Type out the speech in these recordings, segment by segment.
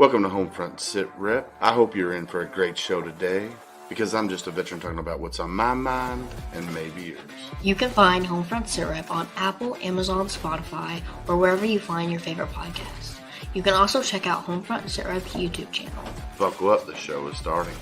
Welcome to Homefront Sit Rep. I hope you're in for a great show today because I'm just a veteran talking about what's on my mind and maybe yours. You can find Homefront Sit Rep on Apple, Amazon, Spotify, or wherever you find your favorite podcast. You can also check out Homefront Sit Rep's YouTube channel. Buckle up, the show is starting.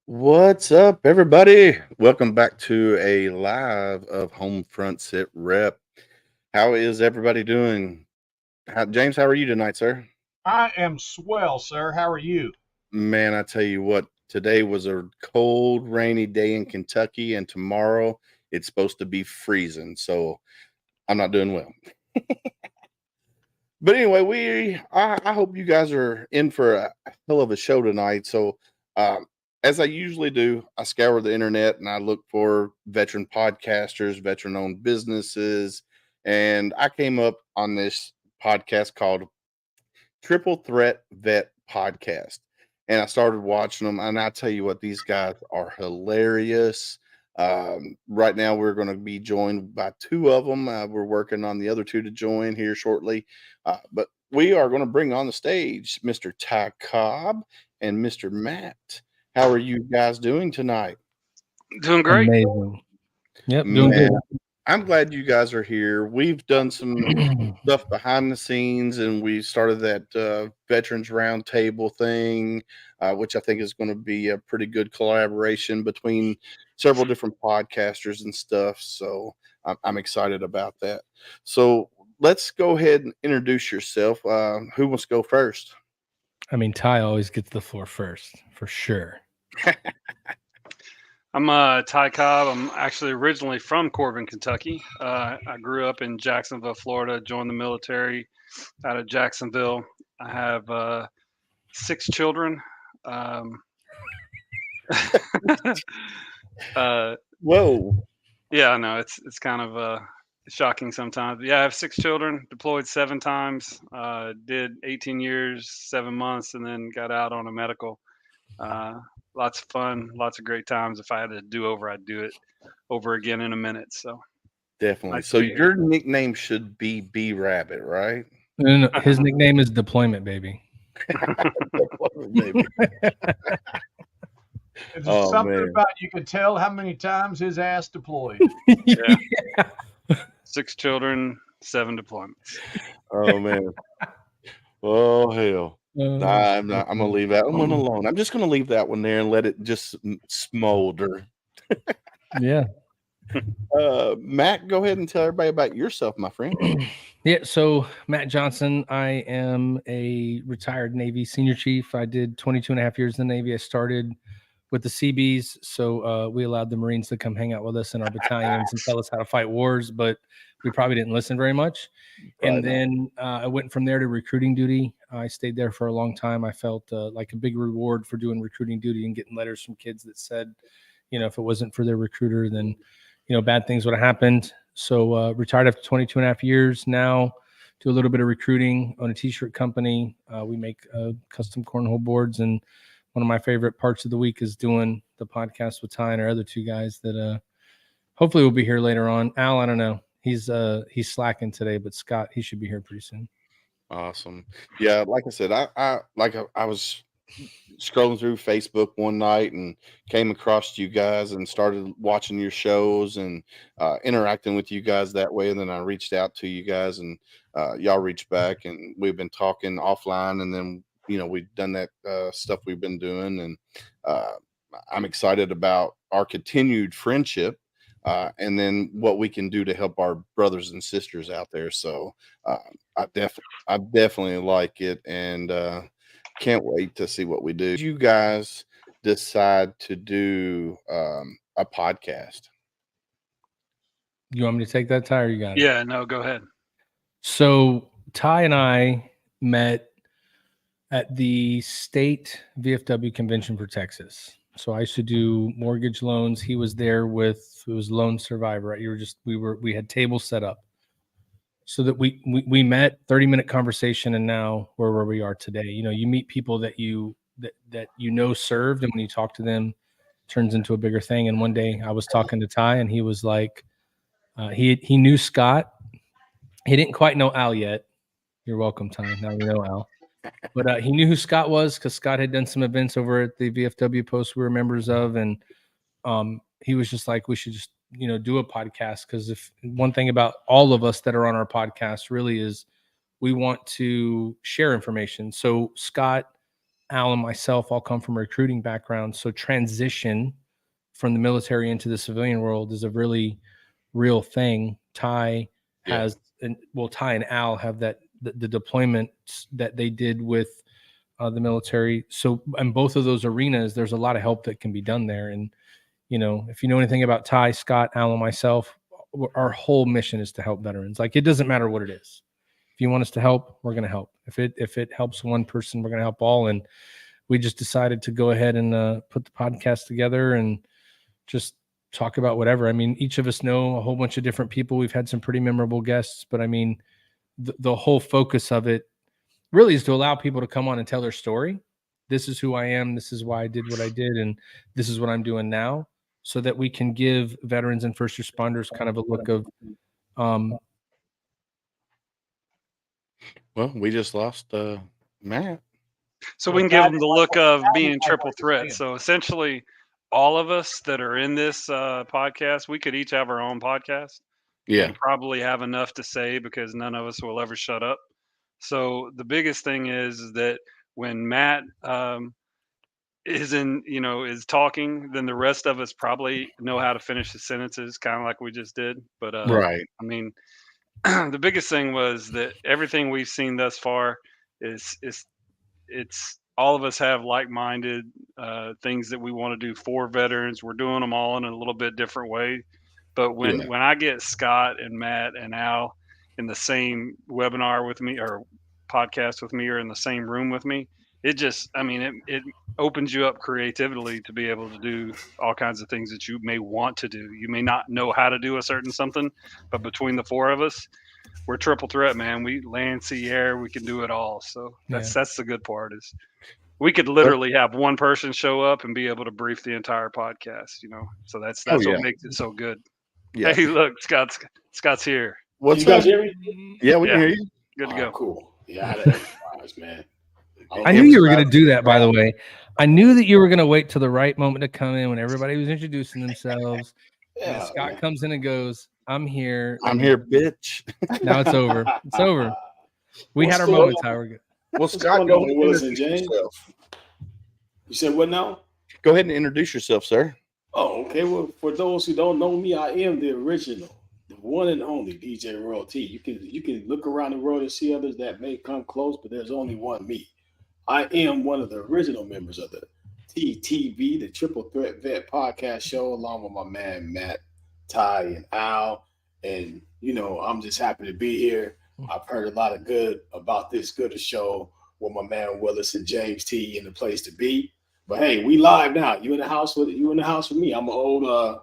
What's up, everybody? Welcome back to a live of Homefront Sit Rep. How is everybody doing? James, how are you tonight, sir? I am swell, sir. How are you? Man, I tell you what, today was a cold, rainy day in Kentucky, and tomorrow it's supposed to be freezing, so I'm not doing well. But anyway, I hope you guys are in for a hell of a show tonight. So, as I usually do, I scour the internet and I look for veteran podcasters, veteran-owned businesses, and I came up on this podcast called Triple Threat Vet Podcast. And I started watching them, and I tell you what, these guys are hilarious. Right now, we're going to be joined by two of them. We're working on the other two to join here shortly. But we are going to bring on the stage Mr. Ty Cobb and Mr. Matt. How are you guys doing tonight? Doing great. Amazing. Yep, doing Man, good. I'm glad you guys are here. We've done some stuff behind the scenes, and we started that Veterans Roundtable thing, which I think is going to be a pretty good collaboration between several different podcasters and stuff. So I'm excited about that. So let's go ahead and introduce yourself. Who wants to go first? I mean, Ty always gets the floor first, for sure. I'm Ty Cobb. I'm actually originally from Corbin, Kentucky. I grew up in Jacksonville, Florida, joined the military out of Jacksonville. I have 6 children. Whoa. Yeah, I know. It's kind of shocking sometimes. But yeah, I have 6 children, deployed 7 times, did 18 years, 7 months, and then got out on a medical. Lots of fun, lots of great times. If I had to do over, I'd do it over again in a minute. So Definitely. Nice So to be your nickname should be B Rabbit, right? No, his nickname is Deployment Baby. Maybe. There's Oh, something man. about you can tell how many times his ass deployed. Yeah. 6 children, 7 deployments. Oh man. Oh hell. Nah, I'm gonna leave that one alone. I'm just gonna leave that one there and let it just smolder. Yeah. Matt, go ahead and tell everybody about yourself, my friend. Yeah. So, Matt Johnson, I am a retired Navy senior chief. I did 22 and a half years in the Navy. I started with the Seabees. So, we allowed the Marines to come hang out with us in our battalions and tell us how to fight wars, but we probably didn't listen very much. And then I went from there to recruiting duty. I stayed there for a long time. I felt like a big reward for doing recruiting duty and getting letters from kids that said, you know, if it wasn't for their recruiter, then, you know, bad things would have happened. So retired after 22 and a half years. Now do a little bit of recruiting on a t-shirt company. We make custom cornhole boards. And one of my favorite parts of the week is doing the podcast with Ty and our other two guys that hopefully we'll be here later on. Al, I don't know. He's slacking today, but Scott, he should be here pretty soon. Awesome. Yeah, like I said, I was scrolling through Facebook one night and came across you guys and started watching your shows and interacting with you guys that way. And then I reached out to you guys and y'all reached back and we've been talking offline. And then, we've done that stuff we've been doing. And I'm excited about our continued friendship and then what we can do to help our brothers and sisters out there. So I definitely like it. And can't wait to see what we do. You guys decide to do a podcast? You want me to take that, Ty, or you got it? Yeah, no, go ahead. So Ty and I met at the state VFW convention for Texas. So I used to do mortgage loans. He was there it was Loan Survivor, right? We had tables set up so that we met, 30-minute conversation, and now we're where we are today. You meet people that served, and when you talk to them, it turns into a bigger thing. And one day I was talking to Ty, and he was like, he knew Scott. He didn't quite know Al yet. You're welcome, Ty. Now we know Al. But he knew who Scott was because Scott had done some events over at the VFW post we were members of. And he was just like, we should just, do a podcast. Because if one thing about all of us that are on our podcast really is we want to share information. So Scott, Al, and myself all come from a recruiting background. So transition from the military into the civilian world is a really real thing. Ty has, Ty and Al have that, the deployments that they did with the military. So in both of those arenas, there's a lot of help that can be done there. And, if you know anything about Ty, Scott, Al, and myself, our whole mission is to help veterans. Like, it doesn't matter what it is. If you want us to help, we're going to help. If it helps one person, we're going to help all. And we just decided to go ahead and put the podcast together and just talk about whatever. I mean, each of us know a whole bunch of different people. We've had some pretty memorable guests, but I mean, the whole focus of it really is to allow people to come on and tell their story. This is who I am. This is why I did what I did. And this is what I'm doing now, so that we can give veterans and first responders kind of a look of, well, we just lost Matt. So we can give them the look of being triple threat. So essentially, all of us that are in this podcast, we could each have our own podcast. Yeah. And probably have enough to say because none of us will ever shut up. So the biggest thing is that when Matt is talking, then the rest of us probably know how to finish the sentences, kind of like we just did. But right. I mean, the biggest thing was that everything we've seen thus far is it's all of us have like-minded things that we want to do for veterans. We're doing them all in a little bit different way. But when I get Scott and Matt and Al in the same webinar with me or podcast with me or in the same room with me, it just, it opens you up creatively to be able to do all kinds of things that you may want to do. You may not know how to do a certain something, but between the four of us, we're triple threat, man. We land, sea, air, we can do it all. So that's the good part is we could literally have one person show up and be able to brief the entire podcast, So that's what makes it so good. Yeah. Hey, look, Scott's here. What's you guys hear me? Yeah, we can hear you. Good to go. Cool. Yeah, I had a man. I knew you were going to do that, by the way. I knew that you were going to wait till the right moment to come in when everybody was introducing themselves. And Scott comes in and goes, I'm here. I'm here, bitch. Now it's over. It's over. We had our moments, how we're good. Well, Scott, go ahead and introduce yourself. You said what now? Go ahead and introduce yourself, sir. Oh, okay. Well, for those who don't know me, I am the original, the one and only DJ Royal T. You can look around the world and see others that may come close, but there's only one me. I am one of the original members of the TTV, the Triple Threat Vet podcast show, along with my man Matt, Ty, and Al. And I'm just happy to be here. I've heard a lot of good about this good show with my man Willis and James T in the place to be. But hey, we live now. You in the house with me. I'm an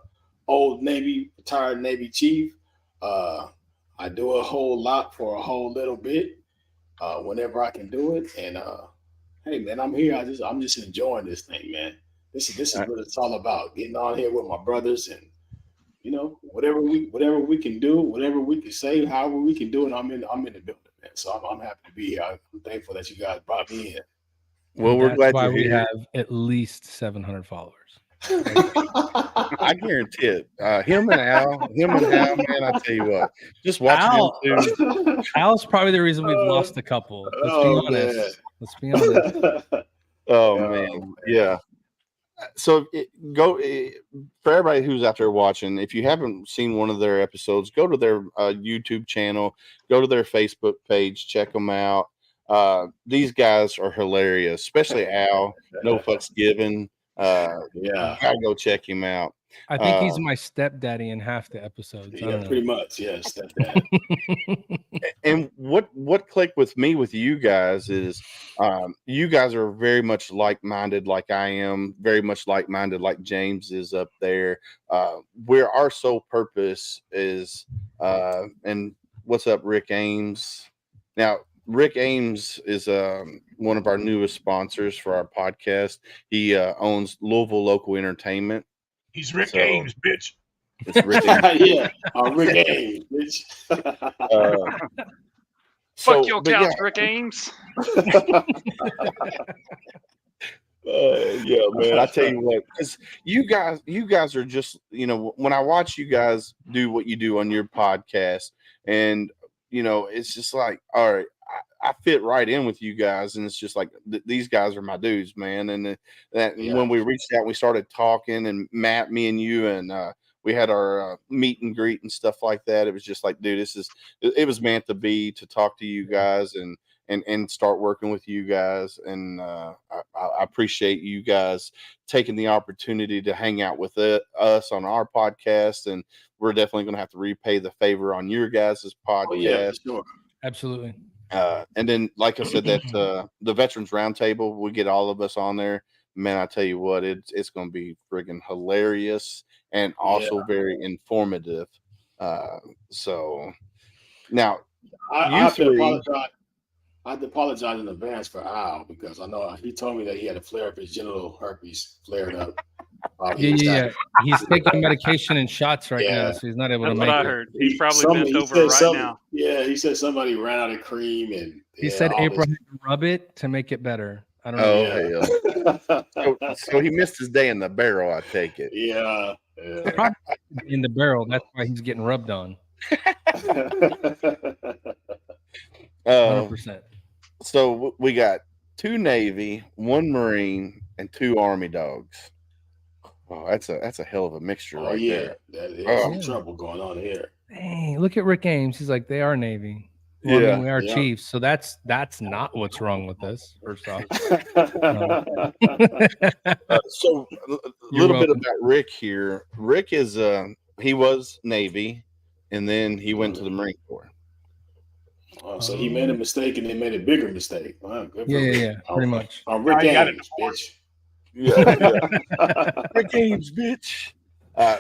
old Navy, retired Navy chief. I do a whole lot for a whole little bit whenever I can do it. And hey man, I'm here. I'm just enjoying this thing, man. This is what it's all about. Getting on here with my brothers and you know, whatever we can do, whatever we can say, however we can do it, I'm in the building, man. So I'm happy to be here. I'm thankful that you guys brought me in. Well, we're That's glad why you're we here. have at least 700 followers. I guarantee it. Him and Al, man, I tell you what, just watching Al, them two. Al's probably the reason we've lost a couple. Let's be honest. Man. Let's be honest. Oh man, yeah. So for everybody who's out there watching, if you haven't seen one of their episodes, go to their YouTube channel, go to their Facebook page, check them out. These guys are hilarious, especially Al. No fucks given. Yeah, gotta go check him out. I think he's my stepdaddy in half the episodes. Yeah, pretty much. Yes, that. And what clicked with me with you guys is you guys are very much like-minded, like I am, very much like-minded, like James is up there. Where our sole purpose is, and what's up, Rick Ames? Now, Rick Ames is one of our newest sponsors for our podcast. He owns Louisville Local Entertainment. He's Rick Ames, bitch. It's Rick Ames. Yeah, Rick Ames, bitch. Fuck your couch, Rick Ames. Yeah, man. I tell you what, because you guys are just, you know, when I watch you guys do what you do on your podcast, and you know, it's just like, all right, I fit right in with you guys, and it's just like these guys are my dudes, man. And when we reached out, we started talking, and Matt, me and you, and we had our meet and greet and stuff like that. It was just like, dude, it was meant to be, to talk to you guys and start working with you guys. And I appreciate you guys taking the opportunity to hang out with us on our podcast, and we're definitely going to have to repay the favor on your guys' podcast. Oh, yeah, sure. Absolutely. And then, like I said, that the Veterans Roundtable, we get all of us on there. Man, I tell you what, it's going to be friggin' hilarious and also very informative. So now, I have to apologize in advance for Al, because I know he told me that he had a flare up, his genital herpes flared up. Yeah. He's taking medication and shots right now, so he's not able to make it. That's what I heard. He's probably bent over right now. Yeah, he said somebody ran out of cream, and he said April had to rub it to make it better. I don't know. Hell. So he missed his day in the barrel, I take it. Yeah. In the barrel. That's why he's getting rubbed on. 100%. So we got 2 Navy, 1 Marine, and 2 Army dogs. Oh, that's a hell of a mixture right there. There's some trouble going on here. Hey, look at Rick Ames. He's like, they are Navy. Well, I mean, we are Chiefs, so that's not what's wrong with this. First off, so a little bit about Rick here. Rick is he was Navy, and then he went to the Marine Corps. So he made a mistake, and then made a bigger mistake. Wow, yeah, pretty much. Rick Ames, bitch. Yeah. Rick Ames, bitch.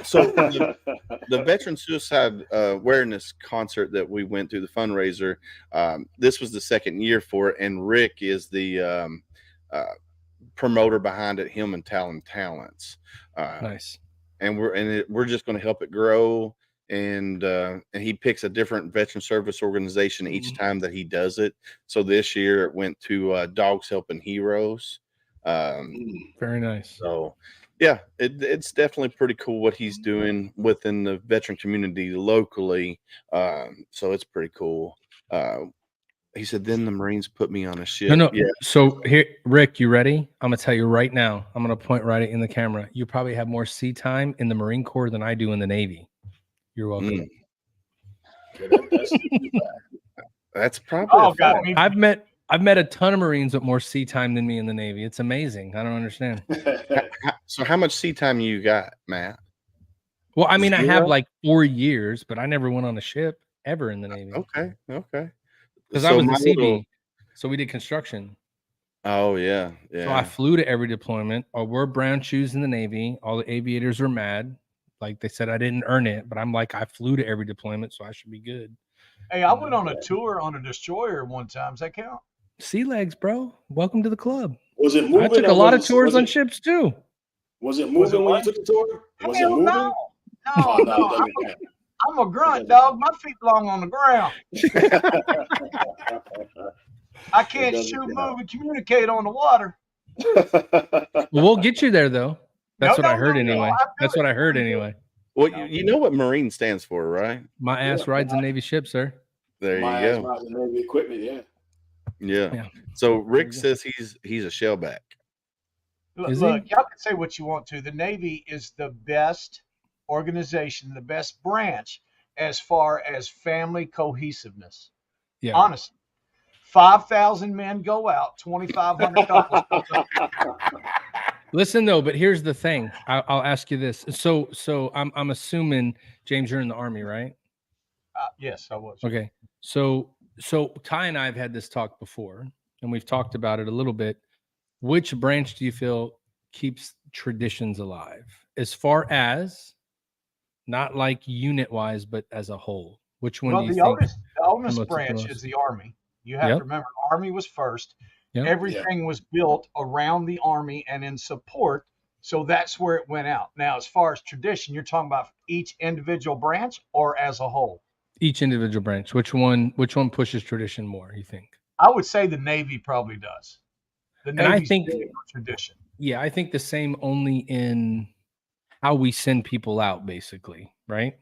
So the Veteran Suicide Awareness concert that we went to, the fundraiser, this was the 2nd year for it, and Rick is the promoter behind it, him and Talents. Nice. And we're just going to help it grow, and he picks a different veteran service organization each time that he does it. So this year it went to Dogs Helping Heroes. Very nice. So yeah, it's definitely pretty cool what he's doing within the veteran community locally. So it's pretty cool. He said, then the Marines put me on a ship. No. Yeah. So here, Rick, you ready? I'm gonna tell you right now. I'm gonna point right in the camera. You probably have more sea time in the Marine Corps than I do in the Navy. You're welcome. That's probably. I've met a ton of Marines with more sea time than me in the Navy. It's amazing. I don't understand. So how much sea time you got, Matt? Well, I mean, I have like 4 years, but I never went on a ship ever in the Navy. Okay. Because I was the CB, so we did construction. Oh, yeah. So I flew to every deployment. I wore brown shoes in the Navy. All the aviators were mad. Like they said, I didn't earn it, but I'm like, I flew to every deployment, so I should be good. Hey, I went on a tour on a destroyer one time. Does that count? Sea legs, bro. Welcome to the club. Was it moving? I took a lot of tours on ships too. Was it moving when you took the tour? Was it moving? No, no, I'm a grunt, dog. My feet belong on the ground. I can't shoot, move, and communicate on the water. Well, we'll get you there though. That's No, what I no, heard no, no, anyway. I feel That's it. what I heard anyway. Well, you know what Marine stands for, right? My ass rides a Navy ship, sir. There you My go. ass Navy equipment, yeah. Yeah. So Rick says he's a shellback. Look, Is he? y'all can say what you want to. The Navy is the best organization, the best branch as far as family cohesiveness. Yeah. Honestly. 5,000 men go out, 2,500 couples. Listen though, but here's the thing. I'll ask you this. So I'm assuming, James, you're in the Army, right? Yes, I was. Okay. So Ty and I have had this talk before, and we've talked about it a little bit. Which branch do you feel keeps traditions alive, as far as not like unit wise, but as a whole? Which one Well, do you the think? oldest branch is the Army. You have to remember, the Army was first. Yep. Everything was built around the Army and in support. So that's where it went out. Now, as far as tradition, you're talking about each individual branch or as a whole? Each individual branch. Which one pushes tradition more, you think? I would say the Navy probably does. The Navy's I think big for tradition. Yeah, I think the same, only in how we send people out, basically, right?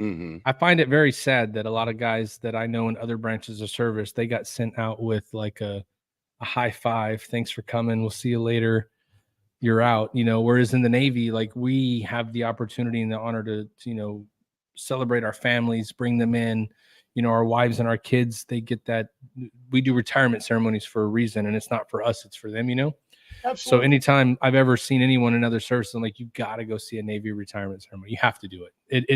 Mm-hmm. I find it very sad that a lot of guys that I know in other branches of service, they got sent out with like a high five. Thanks for coming. We'll see you later. You're out, whereas in the Navy, like, we have the opportunity and the honor to celebrate our families, bring them in, our wives and our kids. They get that. We do retirement ceremonies for a reason, and it's not for us, it's for them, Absolutely. So anytime I've ever seen anyone in other services, I'm like, you got to go see a Navy retirement ceremony. You have to do it.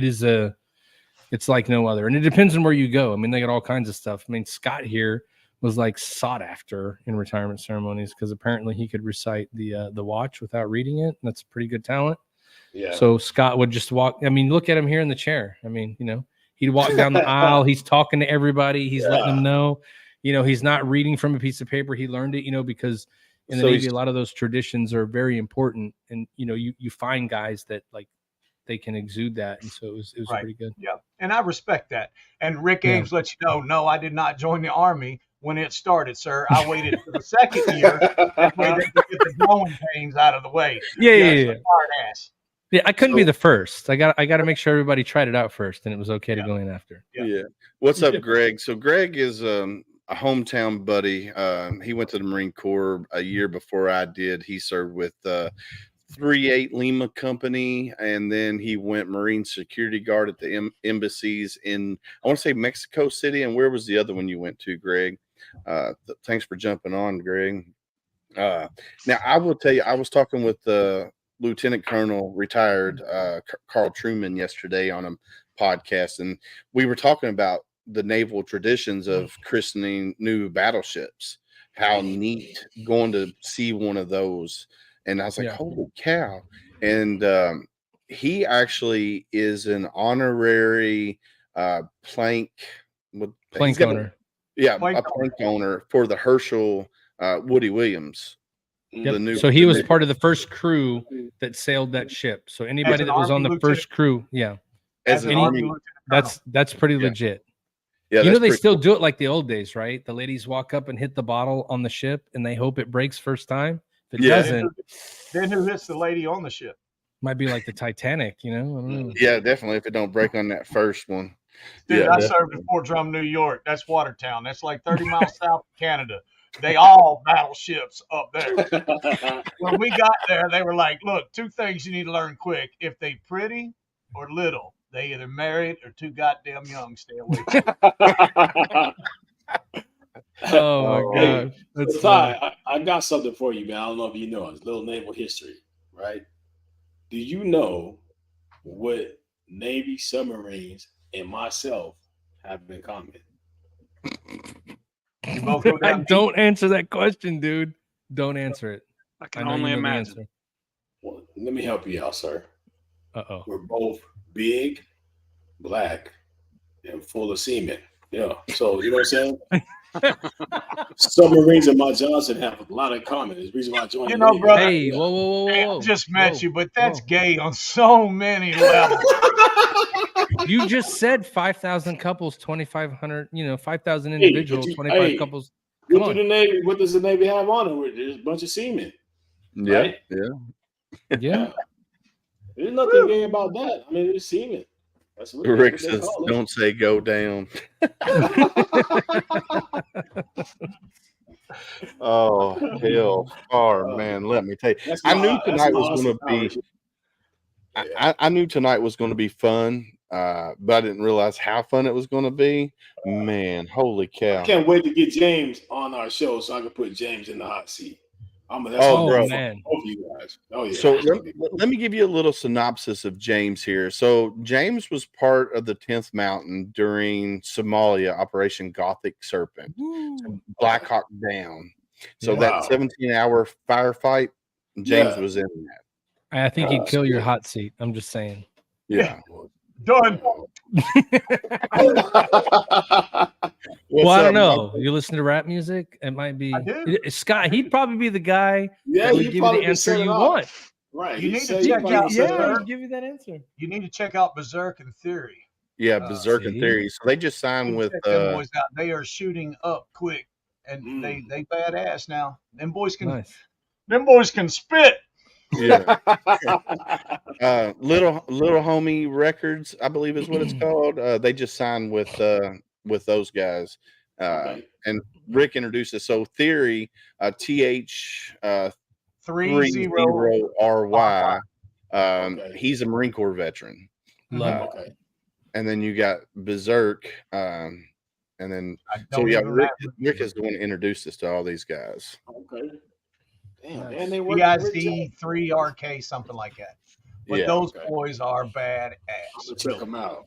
It's like no other. And it depends on where you go. I mean, they got all kinds of stuff. I mean, Scott here was like sought after in retirement ceremonies because apparently he could recite the watch without reading it. That's pretty good talent. Yeah. So Scott would just walk. I mean, look at him here in the chair. I mean, he'd walk down the aisle. He's talking to everybody. He's letting them know, he's not reading from a piece of paper. He learned it, because in the Navy, a lot of those traditions are very important. And, you find guys that like they can exude that. And so it was right. pretty good. Yeah. And I respect that. And Rick Ames let you know, no, I did not join the Army when it started, sir. I waited for the second year that way they could get the growing pains out of the way. Yeah. Hard ass. Yeah, I couldn't be the first. I got to make sure everybody tried it out first, and it was okay to go in after. Yeah. What's up, Greg? So Greg is a hometown buddy. He went to the Marine Corps a year before I did. He served with 38 Lima Company, and then he went Marine security guard at the embassies in, I want to say, Mexico City. And where was the other one you went to, Greg? Thanks for jumping on, Greg. Now, I will tell you, I was talking with Lieutenant Colonel retired Carl Truman yesterday on a podcast, and we were talking about the naval traditions of christening new battleships. How neat going to see one of those. And I was like, holy cow. And he actually is an honorary plank owner. A plank owner for the Herschel Woody Williams. Yep. So he was part of the first crew that sailed that ship. So anybody that was on the first crew, as an Army, that's pretty legit. Yeah, they still do it like the old days, right? The ladies walk up and hit the bottle on the ship, and they hope it breaks first time. If it doesn't, then who hits the lady on the ship? Might be like the Titanic, I don't know. Yeah, definitely. If it don't break on that first one. Dude, I served in Fort Drum, New York. That's Watertown. That's like 30 miles south of Canada. They all battleships up there. When we got there, they were like, look, two things you need to learn quick. If they pretty or little, they either married or too goddamn young. Stay away from Oh my God. That's Ty, I got something for you, man. I don't know if you know. It's a little naval history, right? Do you know what Navy submarines and myself have in common? Don't answer that question, dude. Don't answer it. I can only imagine. Well, let me help you out, sir. Uh-oh. We're both big, black, and full of semen. Yeah. So, you know what I'm saying? Submarines and my Johnson have a lot in common. It's the reason why I joined You the know, Navy. brother. Hey, whoa, Hey, I whoa. just met Whoa, you, but that's whoa. gay on so many levels. You just said 5,000 couples, 2,500, 5,000 Hey, individuals, 25 couples. Come Went on. through the Navy. What does the Navy have on it? There's a bunch of seamen. Yeah, Right? yeah. Yeah. There's nothing gay about that. I mean, it's seamen. That's what Rick they says, call it. "Don't say go down." Oh hell, far man. Let me tell you, That's I knew that's tonight my was going Austin to be. Powers. Yeah. I knew tonight was going to be fun, but I didn't realize how fun it was going to be. Man, holy I cow! can't wait to get James on our show so I can put James in the hot seat. That's Oh, all bro. Man. both of you guys. Oh yeah. So let me give you a little synopsis of James here. So James was part of the 10th Mountain during Somalia Operation Gothic Serpent, Black Hawk Down. So Yeah. that Wow. 17-hour firefight, James Yeah. was in that. I think he'd kill your yeah. hot seat. I'm just saying. Yeah. Done. Well, I don't up, know. You listen to rap music? It might be. I do. Scott, he'd probably be the guy Yeah, that would you give you probably the can answer set it you up. want. Right. You He need to said check he out probably set it Berserk. up. he'd give you that answer. You need to check out Berserk and Theory. Yeah, Berserk and See? Theory. So they just signed with Check them boys out. They are shooting up quick, and they badass now. Them boys can spit. yeah. Little Homie Records, I believe is what it's called. They just signed with those guys. Okay. And Rick introduced us. So Theory, TH 30 RY. Okay. He's a Marine Corps veteran. Love it. Okay. And then you got Berserk. And then Rick is the one that introduced us to all these guys. Okay. Damn, Nice. man, they work at Rick James. BIC3RK, something like that. But Yeah. those Okay. boys are badass. I'm gonna check them out.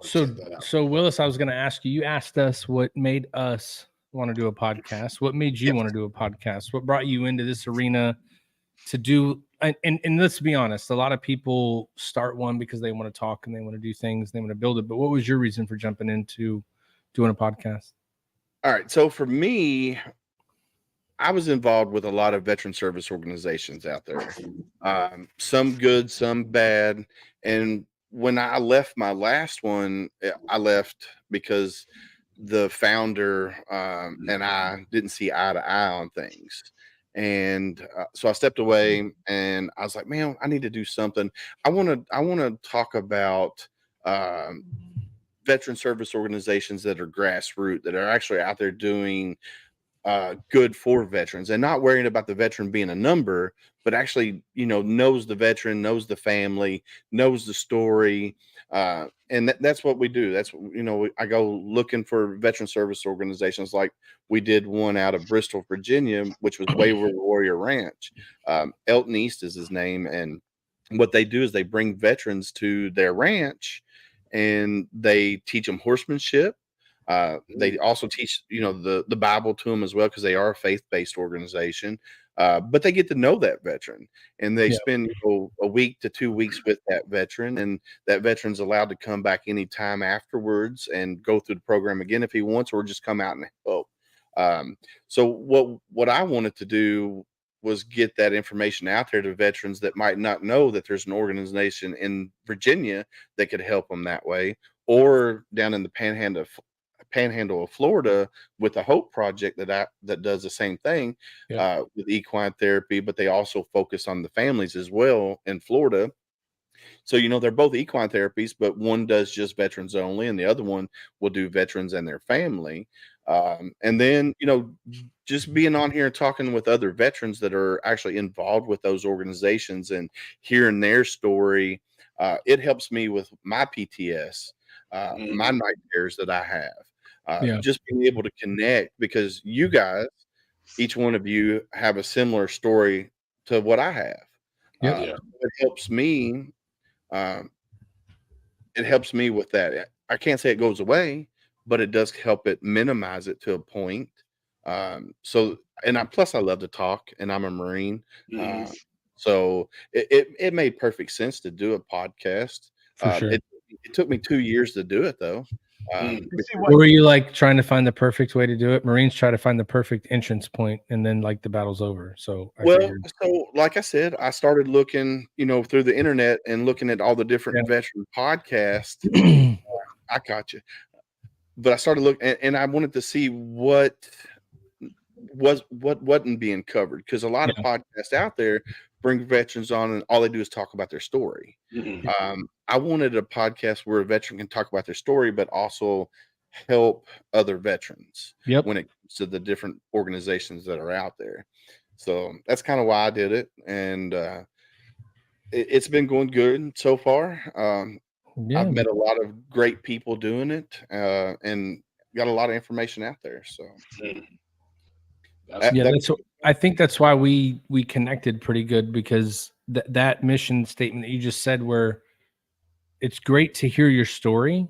So Willis, I was going to ask you. You asked us what made us want to do a podcast. What made you want to do a podcast? What brought you into this arena to do? And let's be honest, a lot of people start one because they want to talk and they want to do things, and they want to build it. But what was your reason for jumping into doing a podcast? All right. So for me, I was involved with a lot of veteran service organizations out there. Some good, some bad. And when I left my last one, I left because the founder and I didn't see eye to eye on things. And so I stepped away and I was like, man, I need to do something. I want to talk about veteran service organizations that are grassroots, that are actually out there doing good for veterans and not worrying about the veteran being a number, but actually, knows the veteran, knows the family, knows the story. And that's what we do. That's, I go looking for veteran service organizations. Like we did one out of Bristol, Virginia, which was Wayward Warrior Ranch. Elton East is his name. And what they do is they bring veterans to their ranch and they teach them horsemanship. They also teach, the Bible to them as well, because they are a faith-based organization. But they get to know that veteran, and they spend a week to 2 weeks with that veteran, and that veteran's allowed to come back anytime afterwards and go through the program again if he wants, or just come out and help. So what I wanted to do was get that information out there to veterans that might not know that there's an organization in Virginia that could help them that way, or down in the Panhandle of Florida with the Hope Project that does the same thing with equine therapy, but they also focus on the families as well in Florida. So, they're both equine therapies, but one does just veterans only, and the other one will do veterans and their family. And then, just being on here and talking with other veterans that are actually involved with those organizations and hearing their story, it helps me with my PTS, my night terrors that I have. Just being able to connect, because you guys, each one of you, have a similar story to what I have. It helps me. It helps me with that. I can't say it goes away, but it does help it minimize it to a point. Plus I love to talk, and I'm a Marine. So it made perfect sense to do a podcast. For sure. It took me 2 years to do it though. You see Or were you like trying to find the perfect way to do it? Marines try to find the perfect entrance point, and then like the battle's over. So I Well, figured, so like I said, I started looking, through the internet and looking at all the different veteran podcasts. I got you. But I started looking, and I wanted to see what wasn't being covered, because a lot of podcasts out there bring veterans on, and all they do is talk about their story. I wanted a podcast where a veteran can talk about their story, but also help other veterans when it comes to the different organizations that are out there. So that's kind of why I did it, and it's been going good so far. I've met a lot of great people doing it, and got a lot of information out there. So I think that's why we connected pretty good, because that mission statement that you just said, where it's great to hear your story,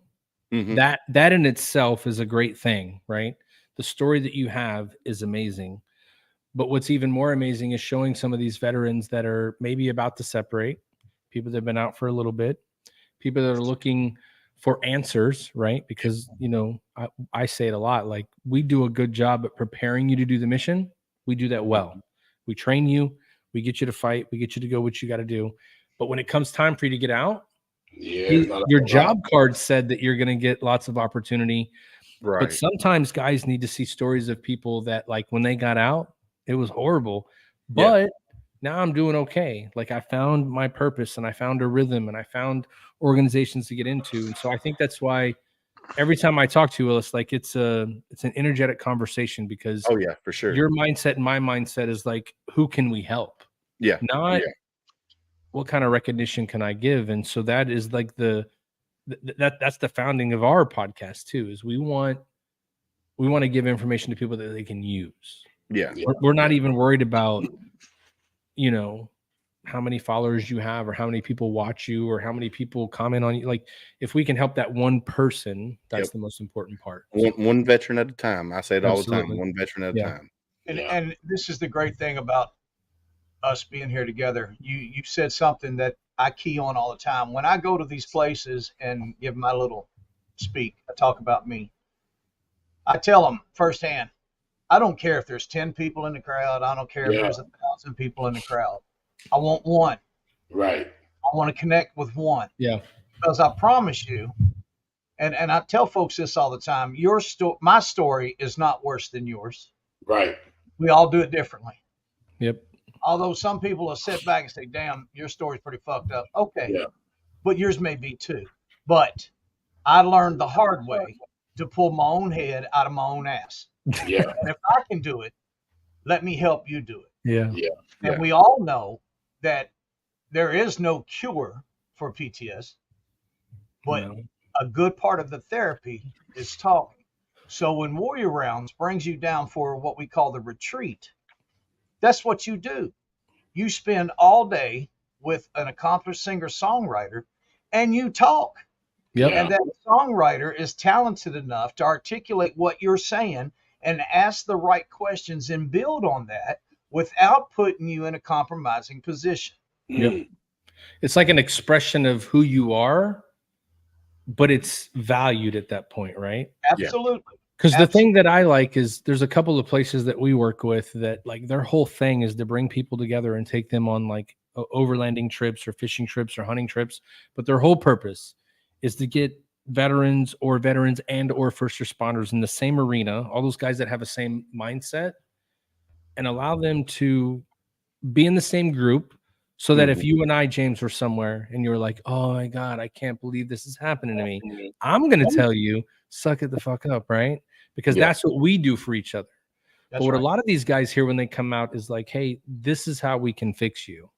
that in itself is a great thing, right? The story that you have is amazing. But what's even more amazing is showing some of these veterans that are maybe about to separate, people that have been out for a little bit, people that are looking for answers, right? Because, I say it a lot, like, we do a good job at preparing you to do the mission. We do that well. We train you, we get you to fight, we get you to go what you got to do. But when it comes time for you to get out, your job card said that you're going to get lots of opportunity. Right. But sometimes guys need to see stories of people that, like, when they got out, it was horrible, but now I'm doing okay. Like, I found my purpose, and I found a rhythm, and I found organizations to get into. And so I think that's why every time I talk to you, Willis, like, it's an energetic conversation, because for sure, your mindset and my mindset is like, who can we help? Not what kind of recognition can I give? And so that is like that's the founding of our podcast too, is we want to give information to people that they can use. We're not even worried about, how many followers you have, or how many people watch you, or how many people comment on you. Like, if we can help that one person, that's the most important part. One veteran at a time. I say it all the time. One veteran at a time. And this is the great thing about us being here together. You said something that I key on all the time. When I go to these places and give my little speak, I talk about me. I tell them firsthand, I don't care if there's 10 people in the crowd. I don't care if there's 1,000 people in the crowd. I want one. Right. I want to connect with one. Yeah. Because I promise you, and I tell folks this all the time, my story is not worse than yours. Right. We all do it differently. Yep. Although some people will sit back and say, damn, your story's pretty fucked up. Okay. Yeah. But yours may be too. But I learned the hard way to pull my own head out of my own ass. Yeah. And if I can do it, let me help you do it. Yeah. And we all know that there is no cure for PTS, but a good part of the therapy is talking. So when Warrior Rounds brings you down for what we call the retreat, that's what you do. You spend all day with an accomplished singer-songwriter, and you talk. Yep. And that songwriter is talented enough to articulate what you're saying and ask the right questions and build on that without putting you in a compromising position. Yep. It's like an expression of who you are, but it's valued at that point, right? Absolutely. Because the thing that I like is there's a couple of places that we work with that, like, their whole thing is to bring people together and take them on, like, overlanding trips or fishing trips or hunting trips. But their whole purpose is to get veterans and or first responders in the same arena, all those guys that have the same mindset, and allow them to be in the same group, so that if you and I, James, were somewhere and you're like, oh my God, I can't believe this is happening to me, I'm going to tell you, suck it the fuck up, right? Because that's what we do for each other. But what a lot of these guys hear when they come out is like, hey, this is how we can fix you.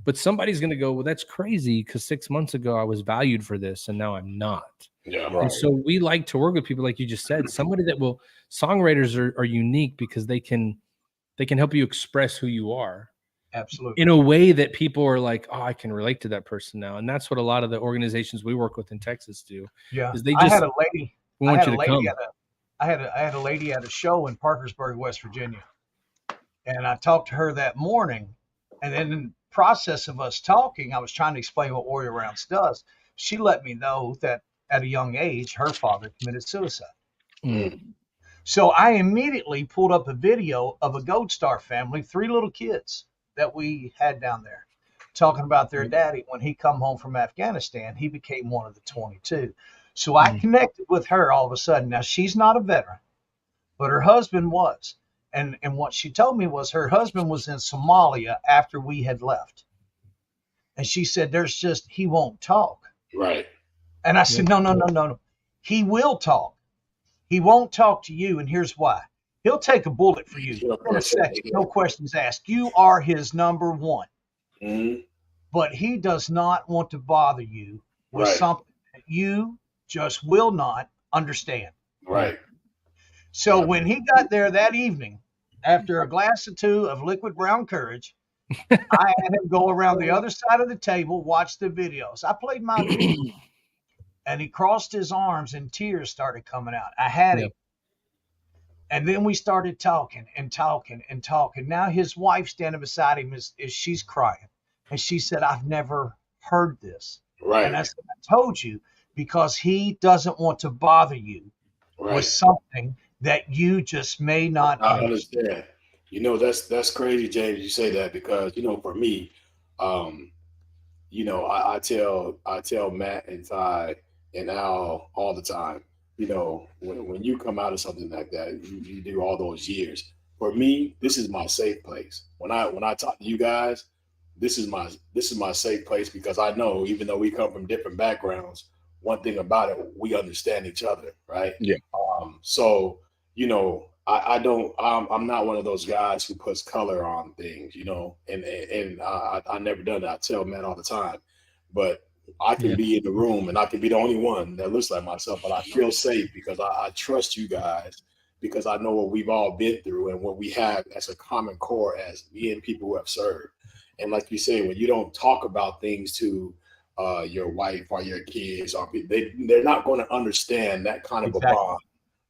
But somebody's going to go, well, that's crazy, because 6 months ago I was valued for this and now I'm not. Yeah, right. And so we like to work with people, like you just said, somebody that will, songwriters are unique because they can help you express who you are. Absolutely. In a way that people are like, oh, I can relate to that person now. And that's what a lot of the organizations we work with in Texas do. Yeah. Is they just I had a lady. We want you to come. I had a lady at a show in Parkersburg, West Virginia. And I talked to her that morning. And then in the process of us talking, I was trying to explain what Warrior Rounds does. She let me know that at a young age, her father committed suicide. Mm. So I immediately pulled up a video of a Gold Star family, 3 little kids that we had down there, talking about their daddy. When he come home from Afghanistan, he became one of the 22. So I connected with her all of a sudden. Now, she's not a veteran, but her husband was. And what she told me was her husband was in Somalia after we had left. And she said, he won't talk. Right. And I said, no. He will talk. He won't talk to you. And here's why. He'll take a bullet for you in a second. No questions asked. You are his number one. Mm-hmm. But he does not want to bother you with something that you just will not understand. Right. So when he got there that evening, after a glass or two of liquid brown courage, I had him go around the other side of the table, watch the videos. I played my video, and he crossed his arms and tears started coming out. I had him. And then we started talking. Now his wife standing beside him is she's crying. And she said, I've never heard this. Right. And I said, I told you, because he doesn't want to bother you with something that you just may not understand. You know, that's crazy, James, you say that, because, you know, for me, you know, I tell Matt and Ty and Al all the time, you know, when you come out of something like that, you do all those years. For me, this is my safe place. When I talk to you guys, this is my safe place, because I know, even though we come from different backgrounds, one thing about it, we understand each other, right? Yeah. So, you know, I'm not one of those guys who puts color on things, you know, and I never done that. I tell Matt all the time, but I can be in the room and I can be the only one that looks like myself, but I feel safe because I trust you guys, because I know what we've all been through and what we have as a common core as being people who have served. And like you say, when you don't talk about things to your wife or your kids, or they're not going to understand that kind of a bond,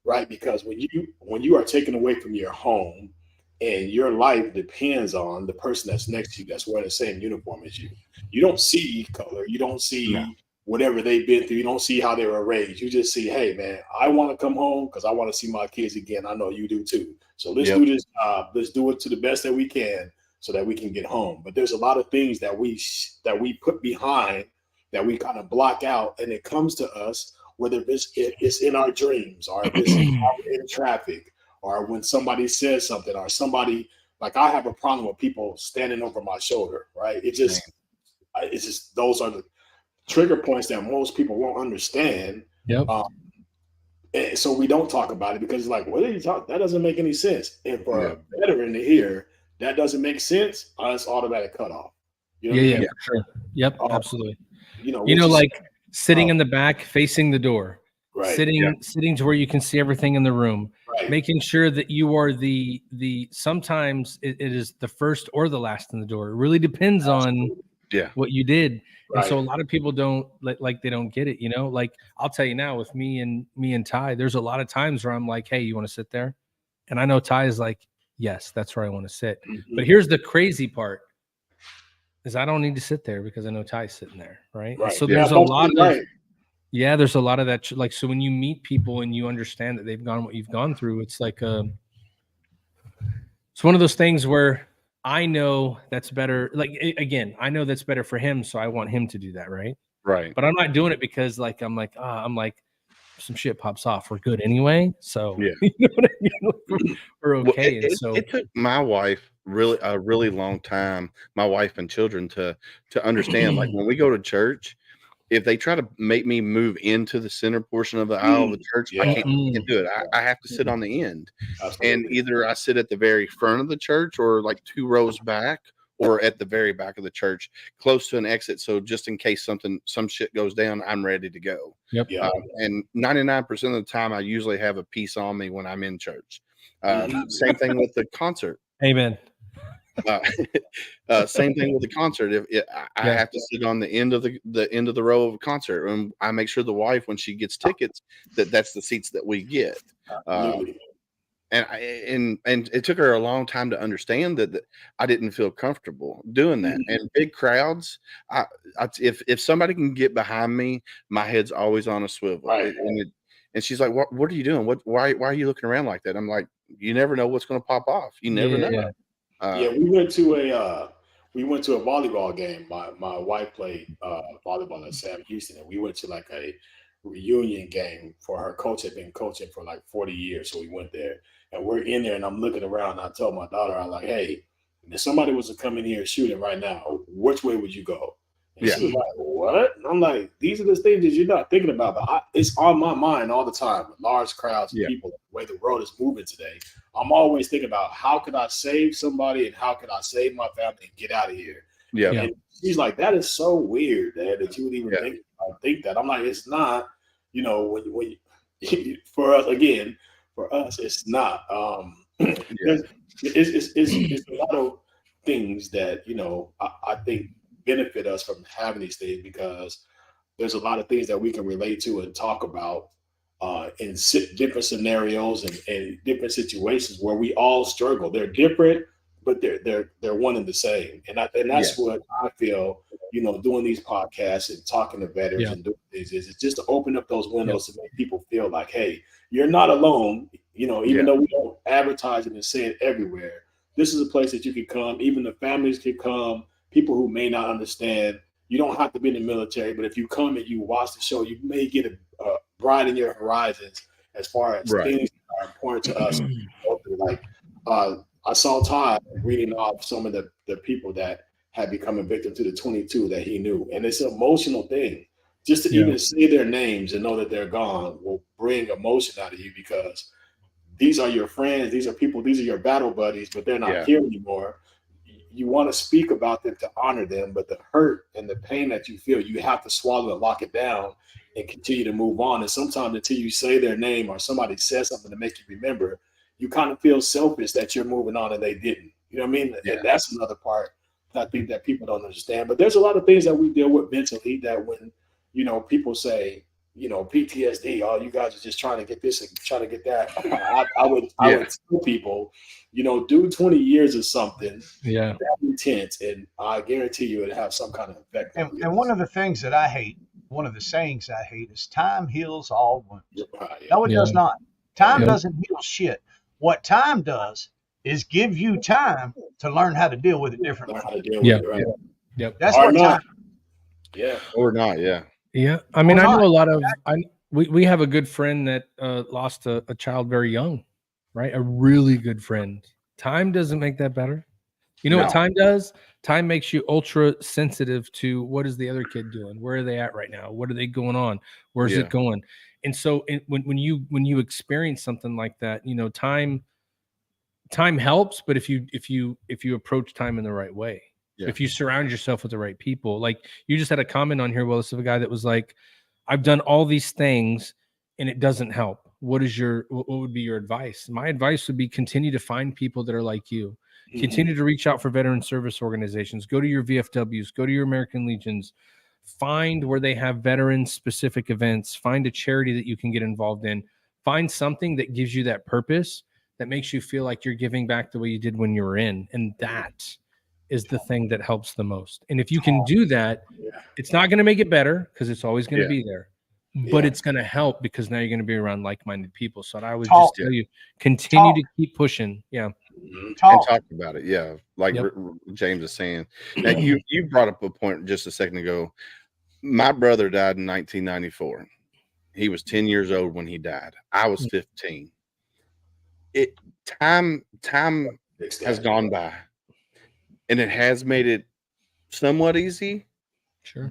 right? Because when you are taken away from your home and your life depends on the person that's next to you, that's wearing the same uniform as you, you don't see color, you don't see whatever they've been through, you don't see how they were raised. You just see, hey man, I want to come home because I want to see my kids again. I know you do too. So let's do this. Let's do it to the best that we can, so that we can get home. But there's a lot of things that we put behind, that we kind of block out, and it comes to us, whether it's in our dreams, or if it's in traffic, or when somebody says something, or somebody, like I have a problem with people standing over my shoulder, right? It's just those are the trigger points that most people won't understand. Yep. And so we don't talk about it, because it's like, what are you talking? That doesn't make any sense. And for a veteran to hear that doesn't make sense, it's automatic cutoff. You know for sure. Yep, absolutely. You know, like sitting in the back, facing the door, right? Sitting to where you can see everything in the room, right. Making sure that you are the. Sometimes it is the first or the last in the door. It really depends on what you did. Right. And so a lot of people don't like they don't get it. You know, like I'll tell you now, with me and Ty, there's a lot of times where I'm like, hey, you want to sit there? And I know Ty is like, yes, that's where I want to sit. Mm-hmm. But here's the crazy part, is I don't need to sit there because I know Ty's sitting there. Right. So there's a lot of, there's a lot of that. Like, so when you meet people and you understand that they've gone what you've gone through, it's like, it's one of those things where I know that's better. Like, again, I know that's better for him. So I want him to do that. Right. Right. But I'm not doing it because I'm like, some shit pops off, we're good anyway. So you know what I mean? We're okay. Well, it took my wife a really long time, my wife and children, to understand. Like, when we go to church, if they try to make me move into the center portion of the aisle of the church, I can't do it. I have to sit on the end. Absolutely. And either I sit at the very front of the church, or like 2 rows back, or at the very back of the church, close to an exit. So just in case some shit goes down, I'm ready to go. Yep. And 99% of the time, I usually have a piece on me when I'm in church. Same thing with the concert. Amen. Same thing with the concert. I have to sit on the end of the row of a concert, and I make sure the wife, when she gets tickets, that's the seats that we get. and it took her a long time to understand that I didn't feel comfortable doing that. Mhm. And big crowds, if somebody can get behind me, my head's always on a swivel. Right. And she's like, "What are you doing? Why are you looking around like that?" I'm like, "You never know what's going to pop off. You never know." Yeah. Yeah, Uh, we went to a volleyball game. My wife played volleyball at Sam Houston, and we went to like a reunion game for her coach had been coaching for like 40 years. So we went there, and we're in there, and I'm looking around. And I told my daughter, I'm like, "Hey, if somebody was to come in here shooting right now, which way would you go?" And Yeah. she was like, "What?" And I'm like, "These are the things that you're not thinking about, but it's on my mind all the time. With large crowds of Yeah. people, the way the world is moving today, I'm always thinking about how could I save somebody and how could I save my family and get out of here." Yeah. Yeah. And she's like, "That is so weird, Dad, that you would even think that." I'm like, "It's not." You know, when for us again, for us, it's not. It's a lot of things that I think benefit us from having these things because there's a lot of things that we can relate to and talk about in different scenarios and different situations where we all struggle. They're different, but they're one and the same. And that's what I feel. Doing these podcasts and talking to veterans Yeah. and doing things is just to open up those windows to make people feel like, hey, you're not alone. Even though we don't advertise it and say it everywhere, this is a place that you can come. Even the families can come. People who may not understand. You don't have to be in the military, but if you come and you watch the show, you may get a broaden your horizons as far as things that are important to us. Like I saw Todd reading off some of the people that had become a victim to the 22 that he knew, and it's an emotional thing. Just to even say their names and know that they're gone will bring emotion out of you because these are your friends, these are people, these are your battle buddies, but they're not here anymore. You want to speak about them to honor them, but the hurt and the pain that you feel, you have to swallow and lock it down and continue to move on. And sometimes until you say their name or somebody says something to make you remember, you kind of feel selfish that you're moving on and they didn't. You know what I mean? Yeah. And that's another part that I think that people don't understand. But there's a lot of things that we deal with mentally that when, people say, PTSD, oh, you guys are just trying to get this and trying to get that. I would tell people, do 20 years of something that intense, and I guarantee you it'll have some kind of effect. And one of the things that I hate, one of the sayings I hate is time heals all wounds. No, it does not. Time doesn't heal shit. What time does is give you time to learn how to deal with it differently. That's what time. Yeah. Or not. Yeah. Yeah. I mean, I know a lot of, we have a good friend that lost a child very young, right? A really good friend. Time doesn't make that better. You know what time does? Time makes you ultra sensitive to what is the other kid doing? Where are they at right now? What are they going on? Where's it going? And so when you experience something like that, time helps, but if you approach time in the right way, if you surround yourself with the right people, like you just had a comment on here, Willis, of a guy that was like, I've done all these things and it doesn't help. What would be your advice? My advice would be continue to find people that are like you. Continue to reach out for veteran service organizations. Go to your VFWs, go to your American Legions, find where they have veteran specific events, find a charity that you can get involved in, find something that gives you that purpose, that makes you feel like you're giving back the way you did when you were in. And that is the thing that helps the most. And if you can do that, it's not going to make it better because it's always going to be there, but it's going to help because now you're going to be around like-minded people. So I would just tell you, continue to keep pushing. Yeah. And talk about it. Yeah. Like James is saying. Now you brought up a point just a second ago. My brother died in 1994. He was 10 years old when he died. I was 15. Time has gone by. And it has made it somewhat easy,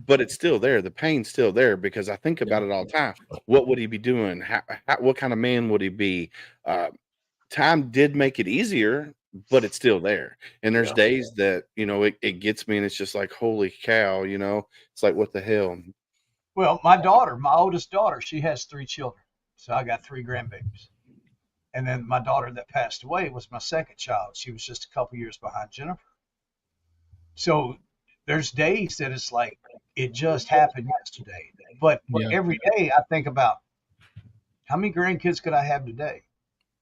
but it's still there. The pain's still there because I think about it all the time. What would he be doing? What kind of man would he be? Time did make it easier, but it's still there. And there's days that, it gets me and it's just like, holy cow, it's like, what the hell? Well, my oldest daughter, she has 3 children. So I got 3 grandbabies. And then my daughter that passed away was my second child. She was just a couple years behind Jennifer. So there's days that it's like it just happened yesterday. But every day I think about how many grandkids could I have today?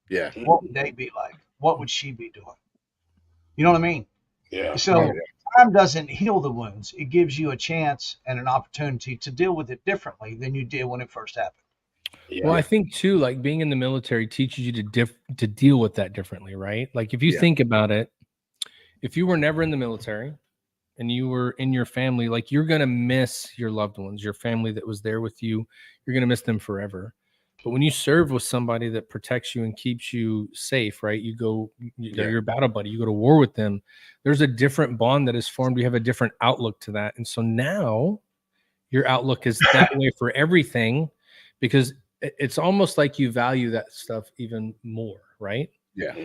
Yeah. What would they be like? What would she be doing? You know what I mean? Yeah. So time doesn't heal the wounds. It gives you a chance and an opportunity to deal with it differently than you did when it first happened. Yeah. Well, I think too, like being in the military teaches you to deal with that differently, right? Like if you Yeah. think about it, if you were never in the military and you were in your family, like you're gonna miss your loved ones, your family that was there with you. You're gonna miss them forever. But when you serve with somebody that protects you and keeps you safe, right? They're your battle buddy. You go to war with them. There's a different bond that is formed. You have a different outlook to that, and so now your outlook is that way for everything, because it's almost like you value that stuff even more, right? Yeah.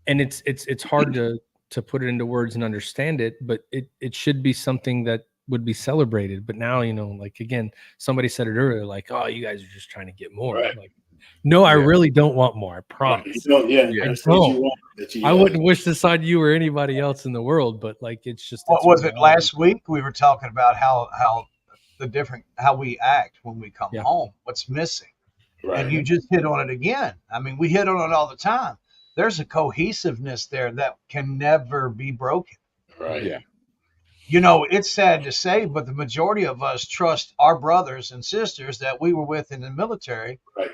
And it's hard to put it into words and understand it, but it should be something that would be celebrated. But now, like again, somebody said it earlier, like, oh, you guys are just trying to get more. Right. Like, no, I Yeah. really don't want more. I promise. Yeah. I That's what you don't. want. I wouldn't wish this on you or anybody else in the world, but like it's just What it's was it reality. last week? We were talking about how we act when we come Yeah. home. What's missing? Right. And you just hit on it again. I mean, we hit on it all the time. There's a cohesiveness there that can never be broken. Right. Yeah. It's sad to say, but the majority of us trust our brothers and sisters that we were with in the military Right.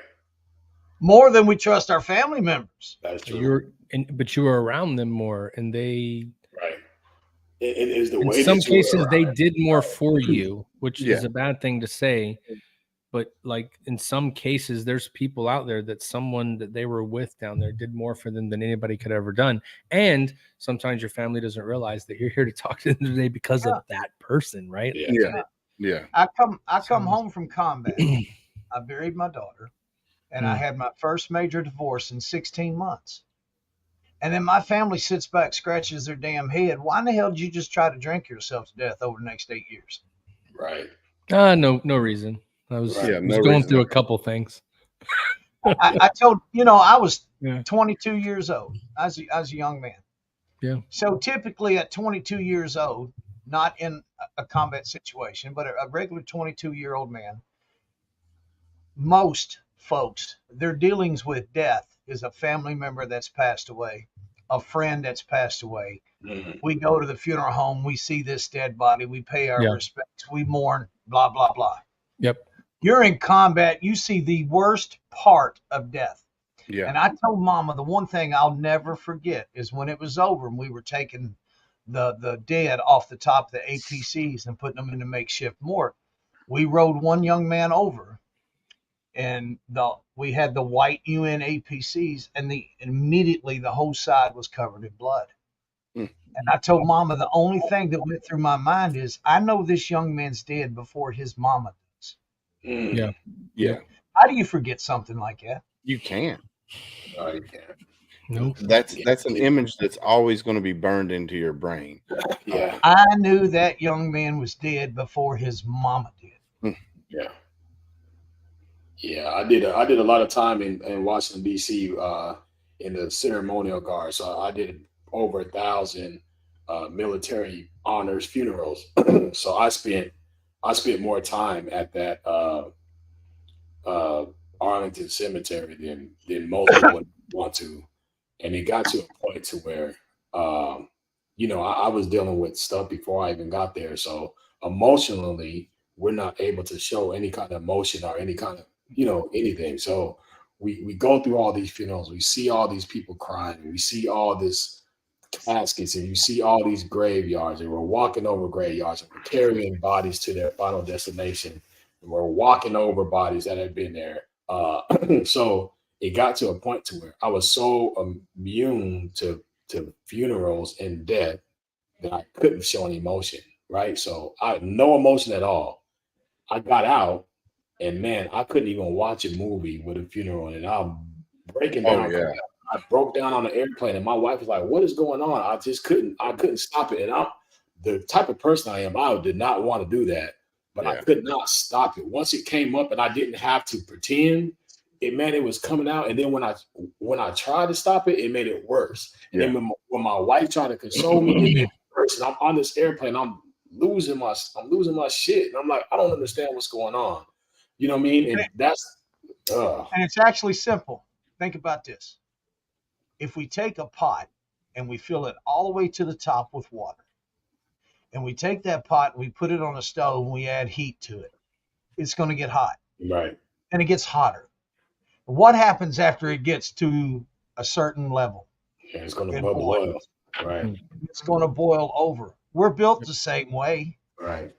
more than we trust our family members. That's true. But you were around them more, and they Right. It is the in way some that you were cases they around. did more for you, which Yeah. is a bad thing to say. But like in some cases, there's people out there that someone that they were with down there did more for them than anybody could have ever done. And sometimes your family doesn't realize that you're here to talk to them today because of that person, right? Yeah. Yeah. Yeah. I come home from combat. I buried my daughter, and I had my first major divorce in 16 months. And then my family sits back, scratches their damn head. Why in the hell did you just try to drink yourself to death over the next 8 years? Right. No reason. I was, Right. I was No going reason. through a couple things. I told I was Yeah. 22 years old. I was a young man. Yeah. So typically at 22 years old, not in a combat situation, but a regular 22-year-old man, most folks, their dealings with death is a family member that's passed away, a friend that's passed away. Mhm. We go to the funeral home, we see this dead body, we pay our Yeah. respects, we mourn, blah, blah, blah. Yep. You're in combat, you see the worst part of death. Yeah. And I told Mama the one thing I'll never forget is when it was over and we were taking the dead off the top of the APCs and putting them in the makeshift morgue. We rode one young man over, and we had the white UN APCs, and immediately the whole side was covered in blood. Mm. And I told Mama the only thing that went through my mind is I know this young man's dead before his mama does. Mm. Yeah. Yeah. How do you forget something like that? You can. No, you can't. Nope. That's an image that's always going to be burned into your brain. Yeah. I knew that young man was dead before his mama did. Yeah. Yeah. I did a lot of time in Washington, D.C. In the ceremonial guard. So I did over 1,000 military honors funerals. So I spent more time at that Arlington Cemetery than most people would want to. And it got to a point to where, I was dealing with stuff before I even got there. So emotionally, we're not able to show any kind of emotion or any kind of, anything. So we go through all these funerals. We see all these people crying. We see all this caskets, and you see all these graveyards. And we're walking over graveyards, and we're carrying bodies to their final destination. And we're walking over bodies that had been there. So it got to a point to where I was so immune to funerals and death that I couldn't show any emotion, right? So I had no emotion at all. I got out, and man, I couldn't even watch a movie with a funeral, and I'm breaking down. Oh, yeah. I broke down on the airplane, and my wife was like, "What is going on?" I just couldn't stop it. And I'm the type of person I am. I did not want to do that, but I could not stop it. Once it came up, and I didn't have to pretend. It was coming out, and then when I tried to stop it, it made it worse. And then when my wife tried to console me, it made it worse. And I'm on this airplane, I'm losing my shit, and I'm like, I don't understand what's going on. You know what I mean? And that's And it's actually simple. think about this. If we take a pot and we fill it all the way to the top with water, and we take that pot and we put it on a stove and we add heat to it, it's going to get hot. Right. And it gets hotter. What happens after it gets to a certain level? Yeah, it's going to It bubble up. boils. Right. It's going to boil over. We're built the same way. Right.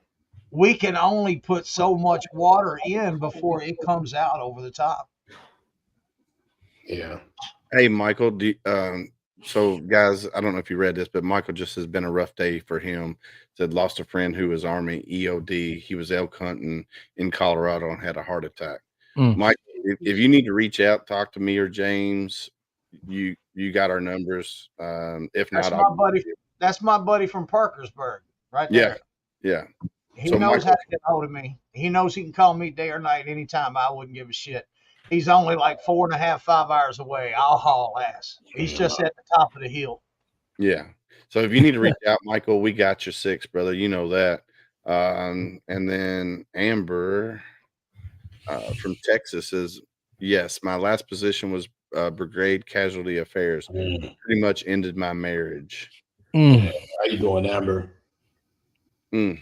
We can only put so much water in before it comes out over the top. Yeah. Hey, Michael. So, guys, I don't know if you read this, but Michael just has been a rough day for him. Said lost a friend who was Army EOD. He was elk hunting in Colorado and had a heart attack. Michael, if you need to reach out, talk to me or James. You got our numbers. If That's not, my buddy. That's my buddy from Parkersburg, right there. Yeah. He So knows Michael- how to get hold of me. He knows he can call me day or night anytime. I wouldn't give a shit. He's only like 4.5, 5 hours away. I'll haul ass. He's just at the top of the hill. Yeah. So if you need to reach out, Michael, we got your 6, brother. You know that. And then Amber from Texas says, yes, my last position was brigade casualty affairs. Pretty much ended my marriage. How you doing, Amber? And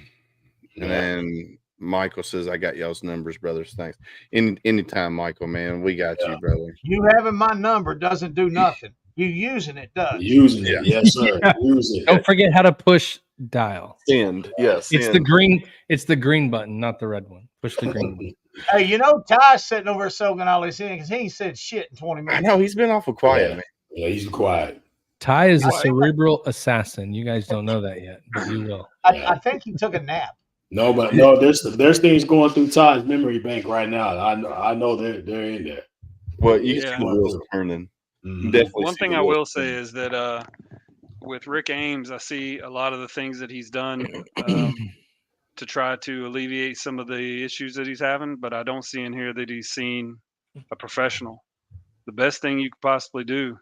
then Michael says, I got y'all's numbers, brothers. Thanks. Anytime, Michael, man. We got you, brother. You having my number doesn't do nothing. You using it does. Using it, yes, sir. Use it. Don't forget how to push dial. Send, yes. It's the green. It's the green button, not the red one. Push the green button. Hey, you know Ty's sitting over soaking all this in because he ain't said shit in 20 I minutes. know he's been awful quiet, man. Yeah, he's quiet. Ty is a cerebral assassin. You guys don't know that yet, but you will. I think he took a nap. No, but no, there's things going through Ty's memory bank right now. I know they're in there. Well, you Yeah. see the wheels turning. Mhm. Definitely. One see thing the I wheels will say turning. is that with Rick Ames, I see a lot of the things that he's done to try to alleviate some of the issues that he's having, but I don't see in here that he's seen a professional. The best thing you could possibly do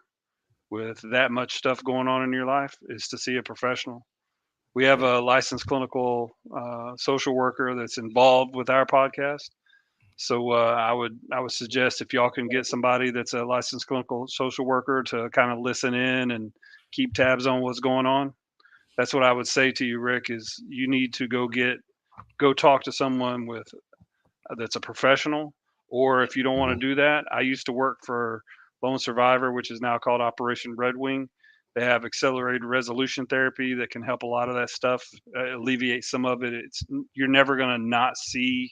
with that much stuff going on in your life is to see a professional. We have a licensed clinical social worker that's involved with our podcast. So I would suggest if y'all can get somebody that's a licensed clinical social worker to kind of listen in and keep tabs on what's going on. That's what I would say to you, Rick, is you need to go talk to someone with that's a professional. Or if you don't want to do that, I used to work for Lone Survivor, which is now called Operation Red Wing. They have accelerated resolution therapy that can help a lot of that stuff, alleviate some of it. You're never going to not see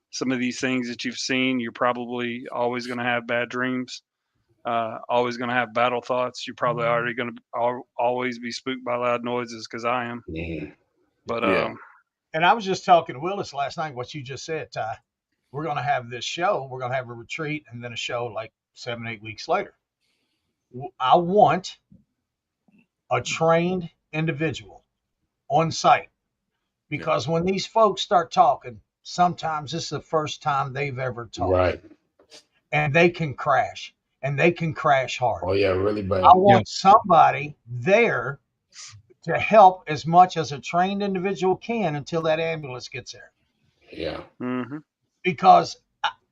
some of these things that you've seen. You're probably always going to have bad dreams, always going to have battle thoughts. You're probably already going to always be spooked by loud noises, because I am. But Yeah. And I was just talking to Willis last night, what you just said, Ty. We're going to have this show. We're going to have a retreat and then a show like 7-8 weeks later. I want a trained individual on site, because when these folks start talking, sometimes this is the first time they've ever talked. Right. And they can crash, and they can crash hard. Oh yeah, really bad. I want somebody there to help as much as a trained individual can until that ambulance gets there. Yeah. mm-hmm. Because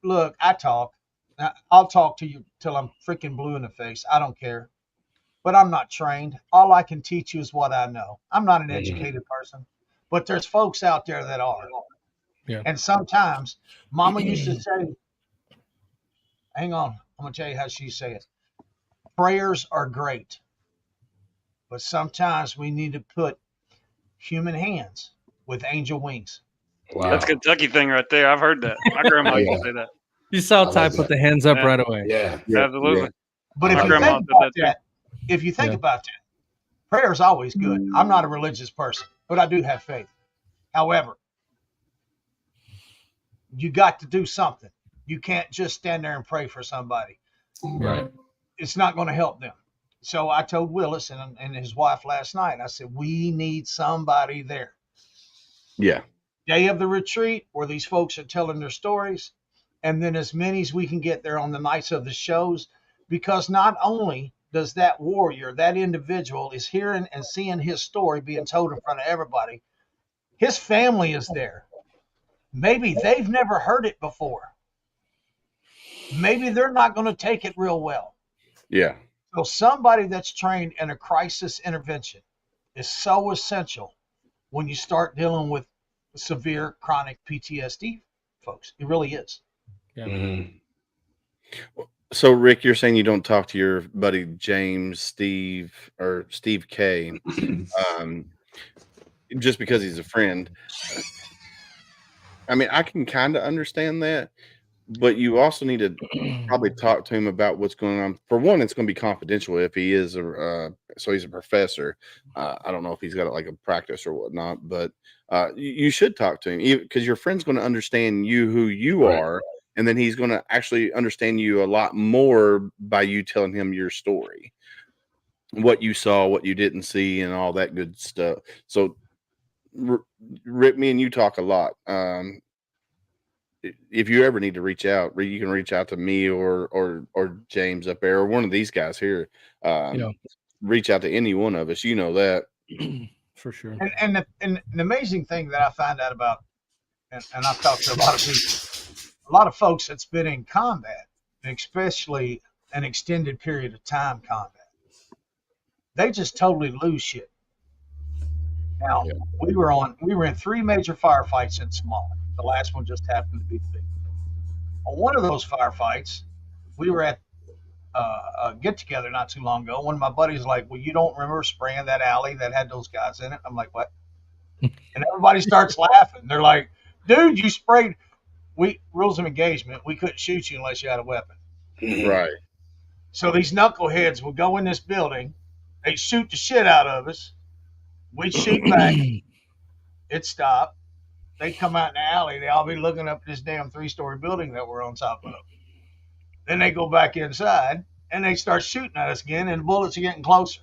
look, I'll talk to you till I'm freaking blue in the face. I don't care. But I'm not trained. All I can teach you is what I know. I'm not an educated person, but there's folks out there that are. Yeah. And sometimes Mama used to say, hang on, I'm going to tell you how she said it. Prayers are great, but sometimes we need to put human hands with angel wings. Wow. That's a Kentucky thing right there. I've heard that. My grandma used to say that. You saw I Ty like put that. the hands up Yeah. right away. Yeah. Absolutely. But if My you grandma think said about that that, if you think about that, prayer is always good. I'm not a religious person, but I do have faith. However, you got to do something. You can't just stand there and pray for somebody. Right. It's not going to help them. So I told Willis and his wife last night, I said, we need somebody there. Yeah. Day of the retreat where these folks are telling their stories, and then as many as we can get there on the nights of the shows, because not only does that warrior, that individual is hearing and seeing his story being told in front of everybody, his family is there. Maybe they've never heard it before. maybe they're not going to take it real well. Yeah. So somebody that's trained in a crisis intervention is so essential when you start dealing with severe chronic PTSD, folks. It really is. Yeah. Mhm. So, Rick, you're saying you don't talk to your buddy James, Steve K, just because he's a friend. I mean, I can kind of understand that, but you also need to probably talk to him about what's going on. For one, it's going to be confidential if he is so he's a professor. I don't know if he's got like a practice or whatnot, but you should talk to him because your friend's going to understand you, who you Right. are, and then he's going to actually understand you a lot more by you telling him your story, what you saw, what you didn't see, and all that good stuff. So, Rick, me and you talk a lot. If you ever need to reach out, you can reach out to me or James up there or one of these guys here. Yeah. Reach out to any one of us. You know that. For sure. And the amazing thing that I find out about, and I've talked to a lot of people, a lot of folks that's been in combat, especially an extended period of time combat, they just totally lose shit. Now, Yeah. we were in 3 major firefights in Somalia. The last one just happened to be the big one. On one of those firefights, we were at a get together not too long ago. One of my buddies was like, "Well, you don't remember spraying that alley that had those guys in it?" I'm like, "What?" And everybody starts laughing. They're like, "Dude, you sprayed." Rules of engagement. We couldn't shoot you unless you had a weapon. Right. So these knuckleheads would go in this building. They shoot the shit out of us. We'd shoot back. It stopped. They come out in the alley. They all be looking up at this damn 3-story building that we're on top of. Then they go back inside and they start shooting at us again, and the bullets are getting closer.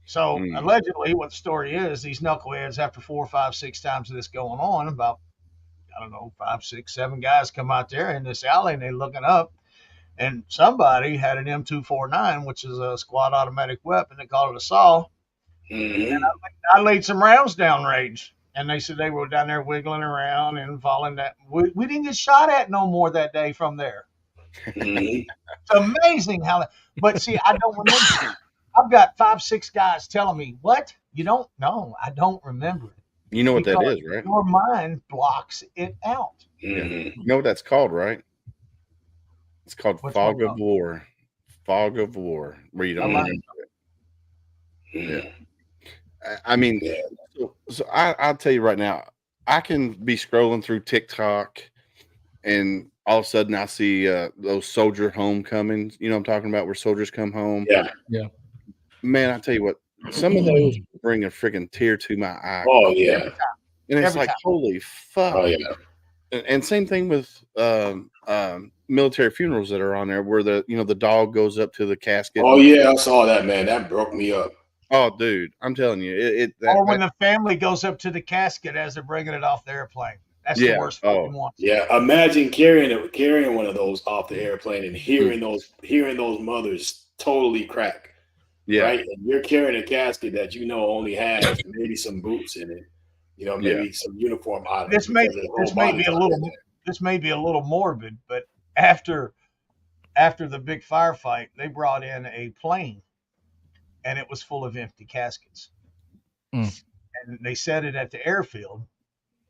So allegedly, what the story is, these knuckleheads, after 4, 5, 6 times of this going on, about, I don't know, 5, 6, 7 guys come out there in this alley and they're looking up, and somebody had an M249, which is a squad automatic weapon. They call it a saw. Mhm. And I laid some rounds down range. And they said they were down there wiggling around and falling down. We didn't get shot at no more that day from there. Mhm. It's amazing how, but see, I don't remember. I've got 5, 6 guys telling me, "What? You don't know?" I don't remember it. You know what that Because is, right? your mind blocks it out. Mhm. You know what that's called, right? It's called What's fog that of called? war. Fog of war, where you don't I like remember it. Mhm. I mean, Yeah. so I'll tell you right now, I can be scrolling through TikTok and all of a sudden I see those soldier homecomings. You know what I'm talking about, where soldiers come home. Yeah. Man, I tell you what, some of those bring a freaking tear to my eye. Oh yeah. And it's every like, time. holy fuck. Oh yeah. And same thing with military funerals that are on there, where the dog goes up to the casket. Oh yeah. I saw that, man. That broke me up. Oh, dude, I'm telling you, Or when the family goes up to the casket as they're bringing it off the airplane. That's the Yeah. worst Oh. fucking one. Yeah. Imagine carrying one of those off the airplane and hearing those mothers totally crack. yeah, Right. And you're carrying a casket that only has maybe some boots in it. Maybe some uniform items. This may because the whole this may be body's a not little in there. this may be a little morbid, but after the big firefight, they brought in a plane, and it was full of empty caskets. Mm. And they set it at the airfield,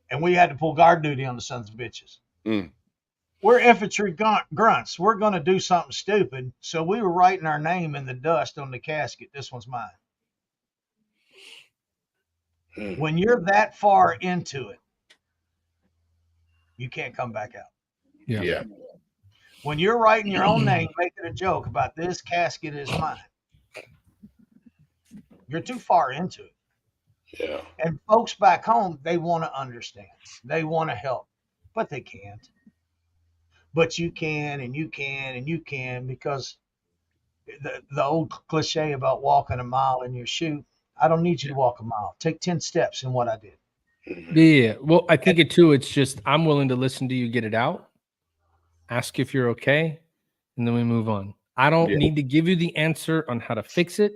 and we had to pull guard duty on the sons of bitches. Mm. We're infantry grunts. We're going to do something stupid, so we were writing our name in the dust on the casket. This one's mine. When you're that far into it, you can't come back out. yeah. When you're writing your own name, making a joke about this casket is mine, you're too far into it. Yeah. And folks back home, they want to understand. They want to help, but they can't. But you can, and you can, and you can, because the old cliche about walking a mile in your shoe, I don't need you to walk a mile. Take 10 steps in what I did. Yeah. Well, I think it's just I'm willing to listen to you get it out, ask if you're okay, and then we move on. I don't need to give you the answer on how to fix it.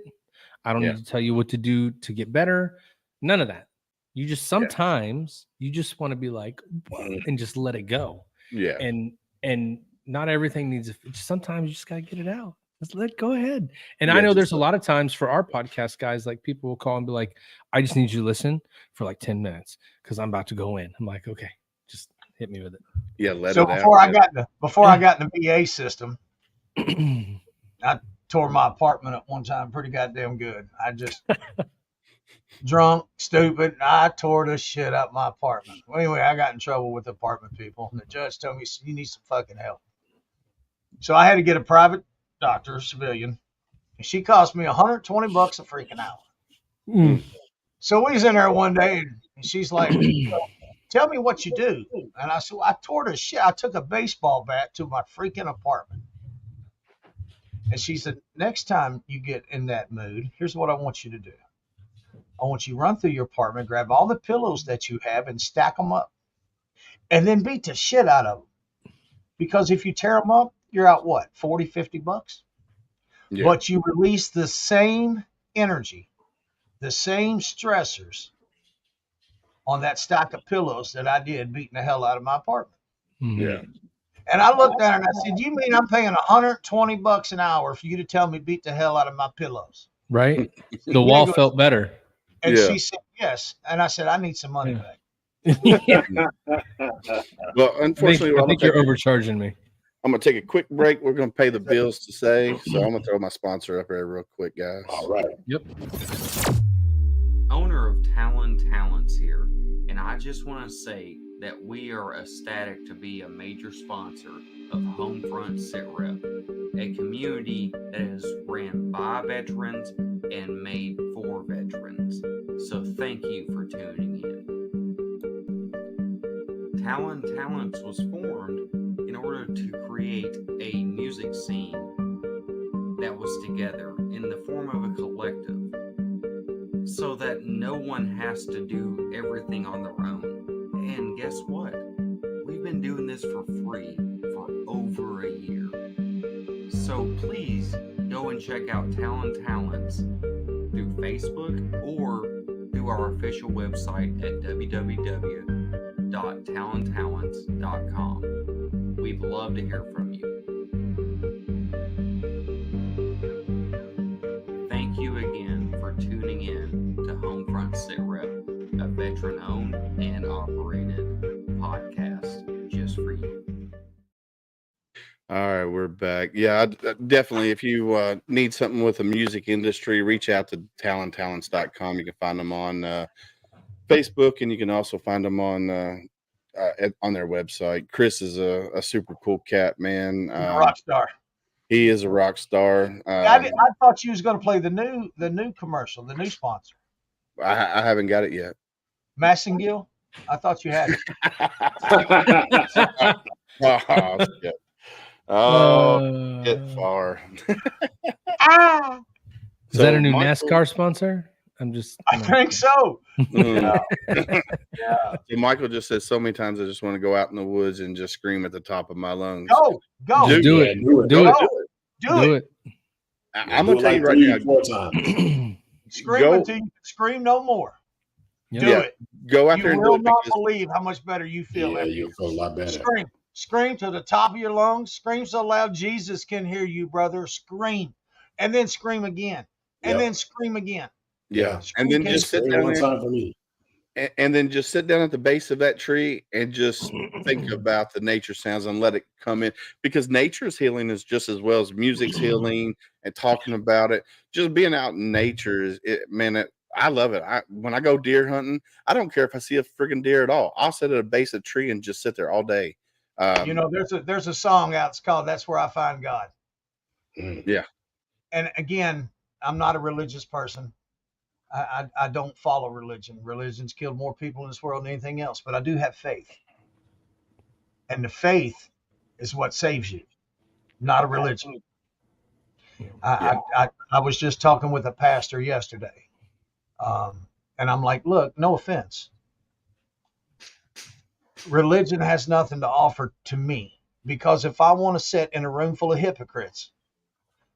I don't need to tell you what to do to get better. None of that. You just sometimes you just want to be like, and just let it go. Yeah. And not everything needs. Sometimes you just gotta get it out. Go ahead. And Yeah, I know just there's a lot of times for our podcast guys, like people will call and be like, I just need you to listen for like 10 minutes because I'm about to go in. I'm like, okay, just hit me with it. Yeah, let So it out. before I got in the VA system, I tore my apartment up one time pretty goddamn good. I just drunk, stupid. I tore the shit out my apartment. Well, anyway, I got in trouble with the apartment people, and the judge told me, you need some fucking help. So I had to get a private doctor, civilian, and she cost me $120 a freaking hour. Mm. So we was in there one day, and she's like, tell me what you do. And I said, I tore the shit. I took a baseball bat to my freaking apartment. And she said, next time you get in that mood, here's what I want you to do. I want you to run through your apartment, grab all the pillows that you have and stack them up. And then beat the shit out of them. Because if you tear them up, you're out what, 40, 50 bucks? Yeah. But you release the same energy, the same stressors on that stack of pillows that I did beating the hell out of my apartment. Yeah. And I looked at her and I said, you mean I'm paying $120 an hour for you to tell me beat the hell out of my pillows? Right? The wall felt better. And Yeah. she said, yes. And I said, I need some money back. Well, unfortunately, I think you're overcharging me. I'm going to take a quick break. We're going to pay the bills to say. So I'm going to throw my sponsor up there real quick, guys. All right. Yep. Owner of Talon Talents here, and I just want to say that we are ecstatic to be a major sponsor of Homefront SitRep, a community that is ran by veterans and made for veterans. So thank you for tuning in. Talon Talents was formed in order to create a music scene that was together in the form of a collective, so that no one has to do everything on their own. And guess what? We've been doing this for free for over a year. So please go and check out Talon Talents through Facebook or through our official website at www.talontalents.com. We'd love to hear from you. Thank you again for tuning in to Homefront SitRep, a veteran-owned and operated podcast just for you. All right, we're back. Yeah, definitely. If you need something with the music industry, reach out to talontalents.com. You can find them on Facebook, and you can also find them on their website. Chris is a super cool cat, man. Rock star. He is a rock star. I thought you was going to play the new commercial, the new sponsor. I haven't got it yet. Massengill? I thought you had it. Oh, shit. Oh, get far. Is that a new NASCAR sponsor? I think so. Yeah. Yeah. So Michael just says so many times I just want to go out in the woods and just scream at the top of my lungs. Go. Do it. Do it. I'm gonna tell you right now. 4 times. Scream until you can scream no more. Yep. Do it. Go out there You and do will it not because believe how much better you feel. Yeah, after you'll feel a lot better. Scream to the top of your lungs. Scream so loud Jesus can hear you, brother. Scream, and then scream again, and then scream again. yeah, and then just sit down one there, time for me. and then just sit down at the base of that tree and just think about the nature sounds and let it come in, because nature's healing is just as well as music's healing and talking about it. Just being out in nature is I love it. When I go deer hunting, I don't care if I see a freaking deer at all. I'll sit at a base of a tree and just sit there all day. There's a song out. It's called "That's Where I Find God." Yeah. And again, I'm not a religious person. I don't follow religion. Religion's killed more people in this world than anything else. But I do have faith, and the faith is what saves you, not a religion. I was just talking with a pastor yesterday. And I'm like, look, no offense. Religion has nothing to offer to me, because if I want to sit in a room full of hypocrites,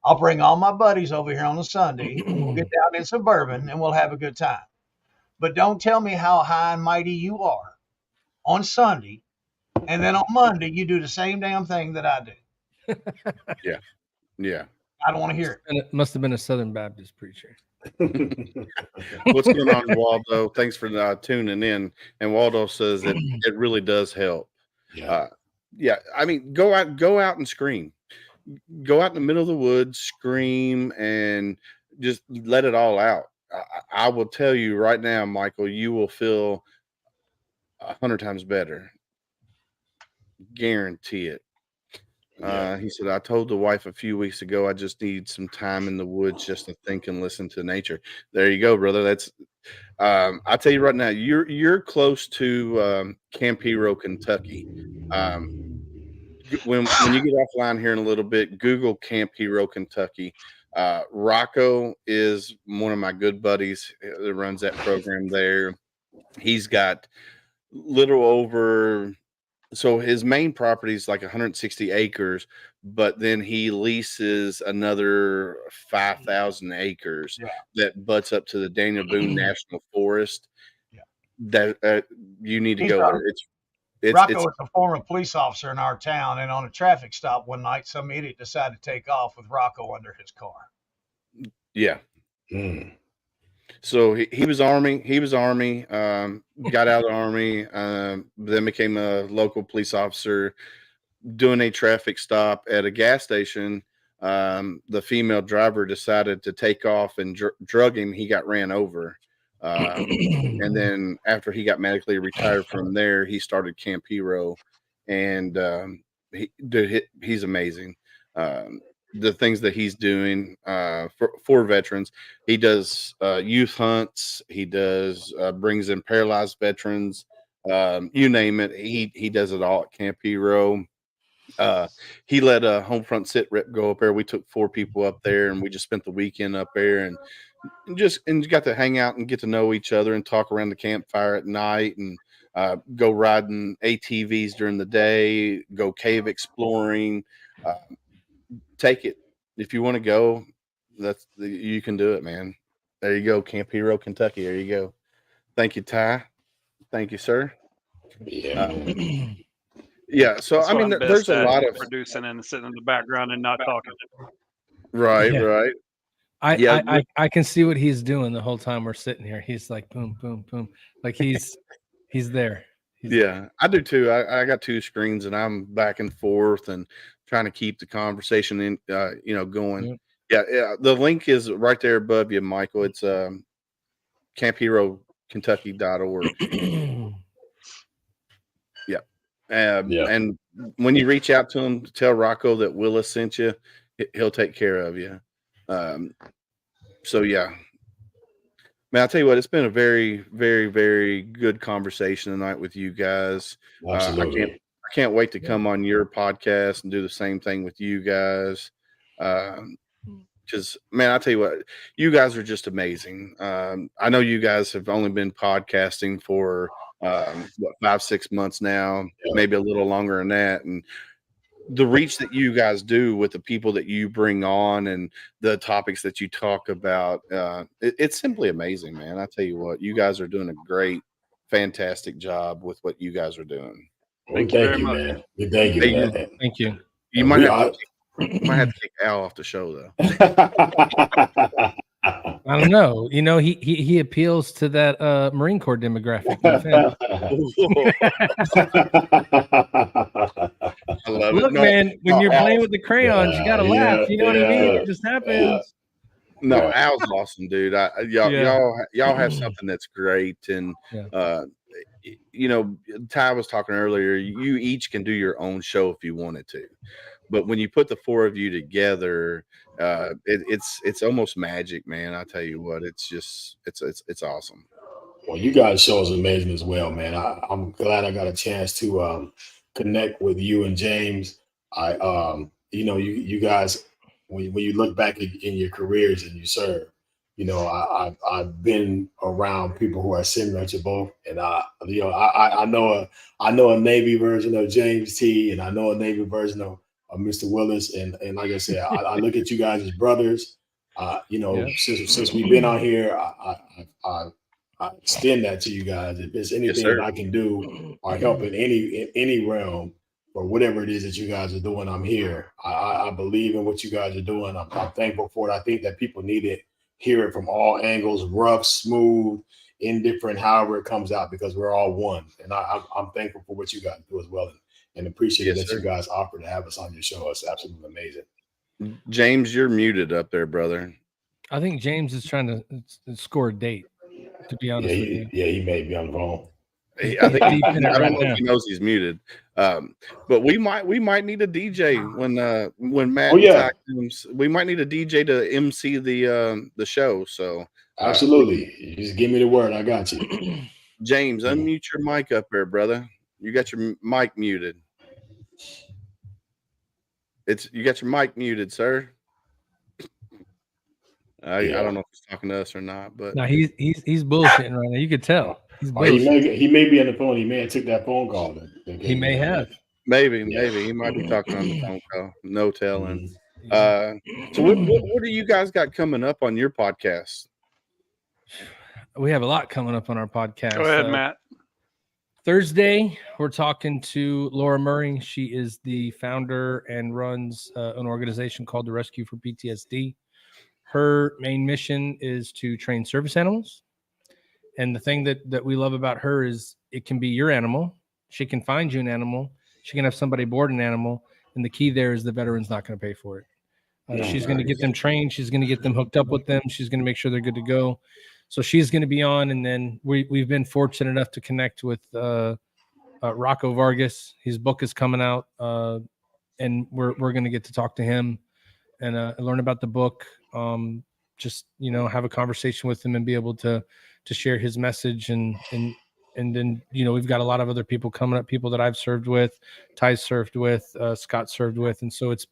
I'll bring all my buddies over here on a Sunday. We'll get down in suburban and we'll have a good time. But don't tell me how high and mighty you are on Sunday And then on Monday, you do the same damn thing that I do. Yeah. I don't want to hear it. And it must have been a Southern Baptist preacher. What's going on, Waldo? Thanks for tuning in. And Waldo says that it really does help. Yeah. Yeah. I mean, go out and scream. Go out in the middle of the woods, scream, and just let it all out. I will tell you right now, Michael, you will feel 100 times better. Guarantee it. He said, I told the wife a few weeks ago, I just need some time in the woods just to think and listen to nature. There you go, brother. That's, I'll tell you right now, you're close to Camp Hero, Kentucky. When you get offline here in a little bit, Google Camp Hero, Kentucky. Rocco is one of my good buddies that runs that program there. He's got little over, so his main property is like 160 acres, but then he leases another 5,000 acres that butts up to the Daniel Boone National Forest. That you need to go there. Rocco is a former police officer in our town, and on a traffic stop one night, some idiot decided to take off with Rocco under his car. Yeah. So he was Army. Got out of the Army, then became a local police officer, doing a traffic stop at a gas station. The female driver decided to take off and drug him. He got ran over. And then after he got medically retired from there, he started Camp Hero, and he's amazing. The things that he's doing for veterans, he does youth hunts, he does brings in paralyzed veterans, you name it, he does it all at Camp Hero. He let a Homefront sit rep go up there. We took 4 people up there, and we just spent the weekend up there, and got to hang out and get to know each other and talk around the campfire at night, and go riding ATVs during the day, go cave exploring. Take it if you want to go. You can do it, man. There you go, Camp Hero, Kentucky. There you go. Thank you, Ty. Thank you, sir. Yeah. Yeah. So That's I what mean, I'm there's best a at, lot of producing and sitting in the background and not talking. right. I can see what he's doing the whole time we're sitting here. He's like boom, boom, boom. Like he's there. I do too. I got 2 screens, and I'm back and forth and trying to keep the conversation in, going. Yeah. The link is right there above you, Michael. It's campherokentucky.org. And when you reach out to him, tell Rocco that Willis sent you. He'll take care of you. So yeah, man, I'll tell you what, it's been a very, very, very good conversation tonight with you guys. Absolutely. I can't wait to come on your podcast and do the same thing with you guys. Because man, I'll tell you what, you guys are just amazing. I know you guys have only been podcasting for 5-6 months now, maybe a little longer than that, and the reach that you guys do with the people that you bring on and the topics that you talk about, it's simply amazing, man. I tell you what, you guys are doing a great, fantastic job with what you guys are doing. Thank you very much, man. Thank you, man. Thank you. You might have to take Al off the show, though. I don't know. He appeals to that Marine Corps demographic. I love Look, it. No, man, when you're playing with the crayons, you gotta laugh. You know what I mean? It just happens. No, Al's awesome, dude. Y'all have something that's great, and Ty was talking earlier. You each can do your own show if you wanted to, but when you put the 4 of you together, it's almost magic, man. I tell you what, it's awesome. Well, you guys' show is amazing as well, man. I'm glad I got a chance to connect with you and James. You guys, when you look back in your careers and you serve, I've been around people who are similar to both, and I know a Navy version of James T, and I know a Navy version of Mr. Willis, and like I said, I look at you guys as brothers. Since we've been on here, I extend that to you guys. If there's anything sir. that I can do or help in any realm or whatever it is that you guys are doing, I'm here. I believe in what you guys are doing. I'm thankful for it. I think that people need it, hear it from all angles, rough, smooth, indifferent, however it comes out, because we're all one. And I'm thankful for what you guys do as well, and appreciate Yes, that sir. you guys offer to have us on your show. It's absolutely amazing. James, you're muted up there, brother. I think James is trying to score a date. To be honest with you, he may be on the phone. I think Deep in it I don't right know now. if he knows he's muted. But we might need a DJ when Matt Oh, yeah. and Ty comes. We might need a DJ to MC the show. So Absolutely. You just give me the word. I got you. James, unmute your mic up there, brother. You got your mic muted. You got your mic muted, sir. I don't know if he's talking to us or not, but no, he's bullshitting right now. You could tell he's bullshitting. He may be on the phone. He may have took that phone call. He may have. maybe he might be talking on the phone call. No telling. So what do you guys got coming up on your podcast? We have a lot coming up on our podcast. Go ahead, Matt. Thursday, we're talking to Laura Murray. She is the founder and runs an organization called the Rescue for PTSD. Her main mission is to train service animals. And the thing that we love about her is it can be your animal. She can find you an animal. She can have somebody board an animal. And the key there is the veteran's not going to pay for it. She's going to get them trained. She's going to get them hooked up with them. She's going to make sure they're good to go. So she's going to be on. And then we've been fortunate enough to connect with Rocco Vargas. His book is coming out. And we're going to get to talk to him and learn about the book. Just have a conversation with him and be able to share his message and then we've got a lot of other people coming up, people that I've served with, Ty served with, Scott served with, and so it's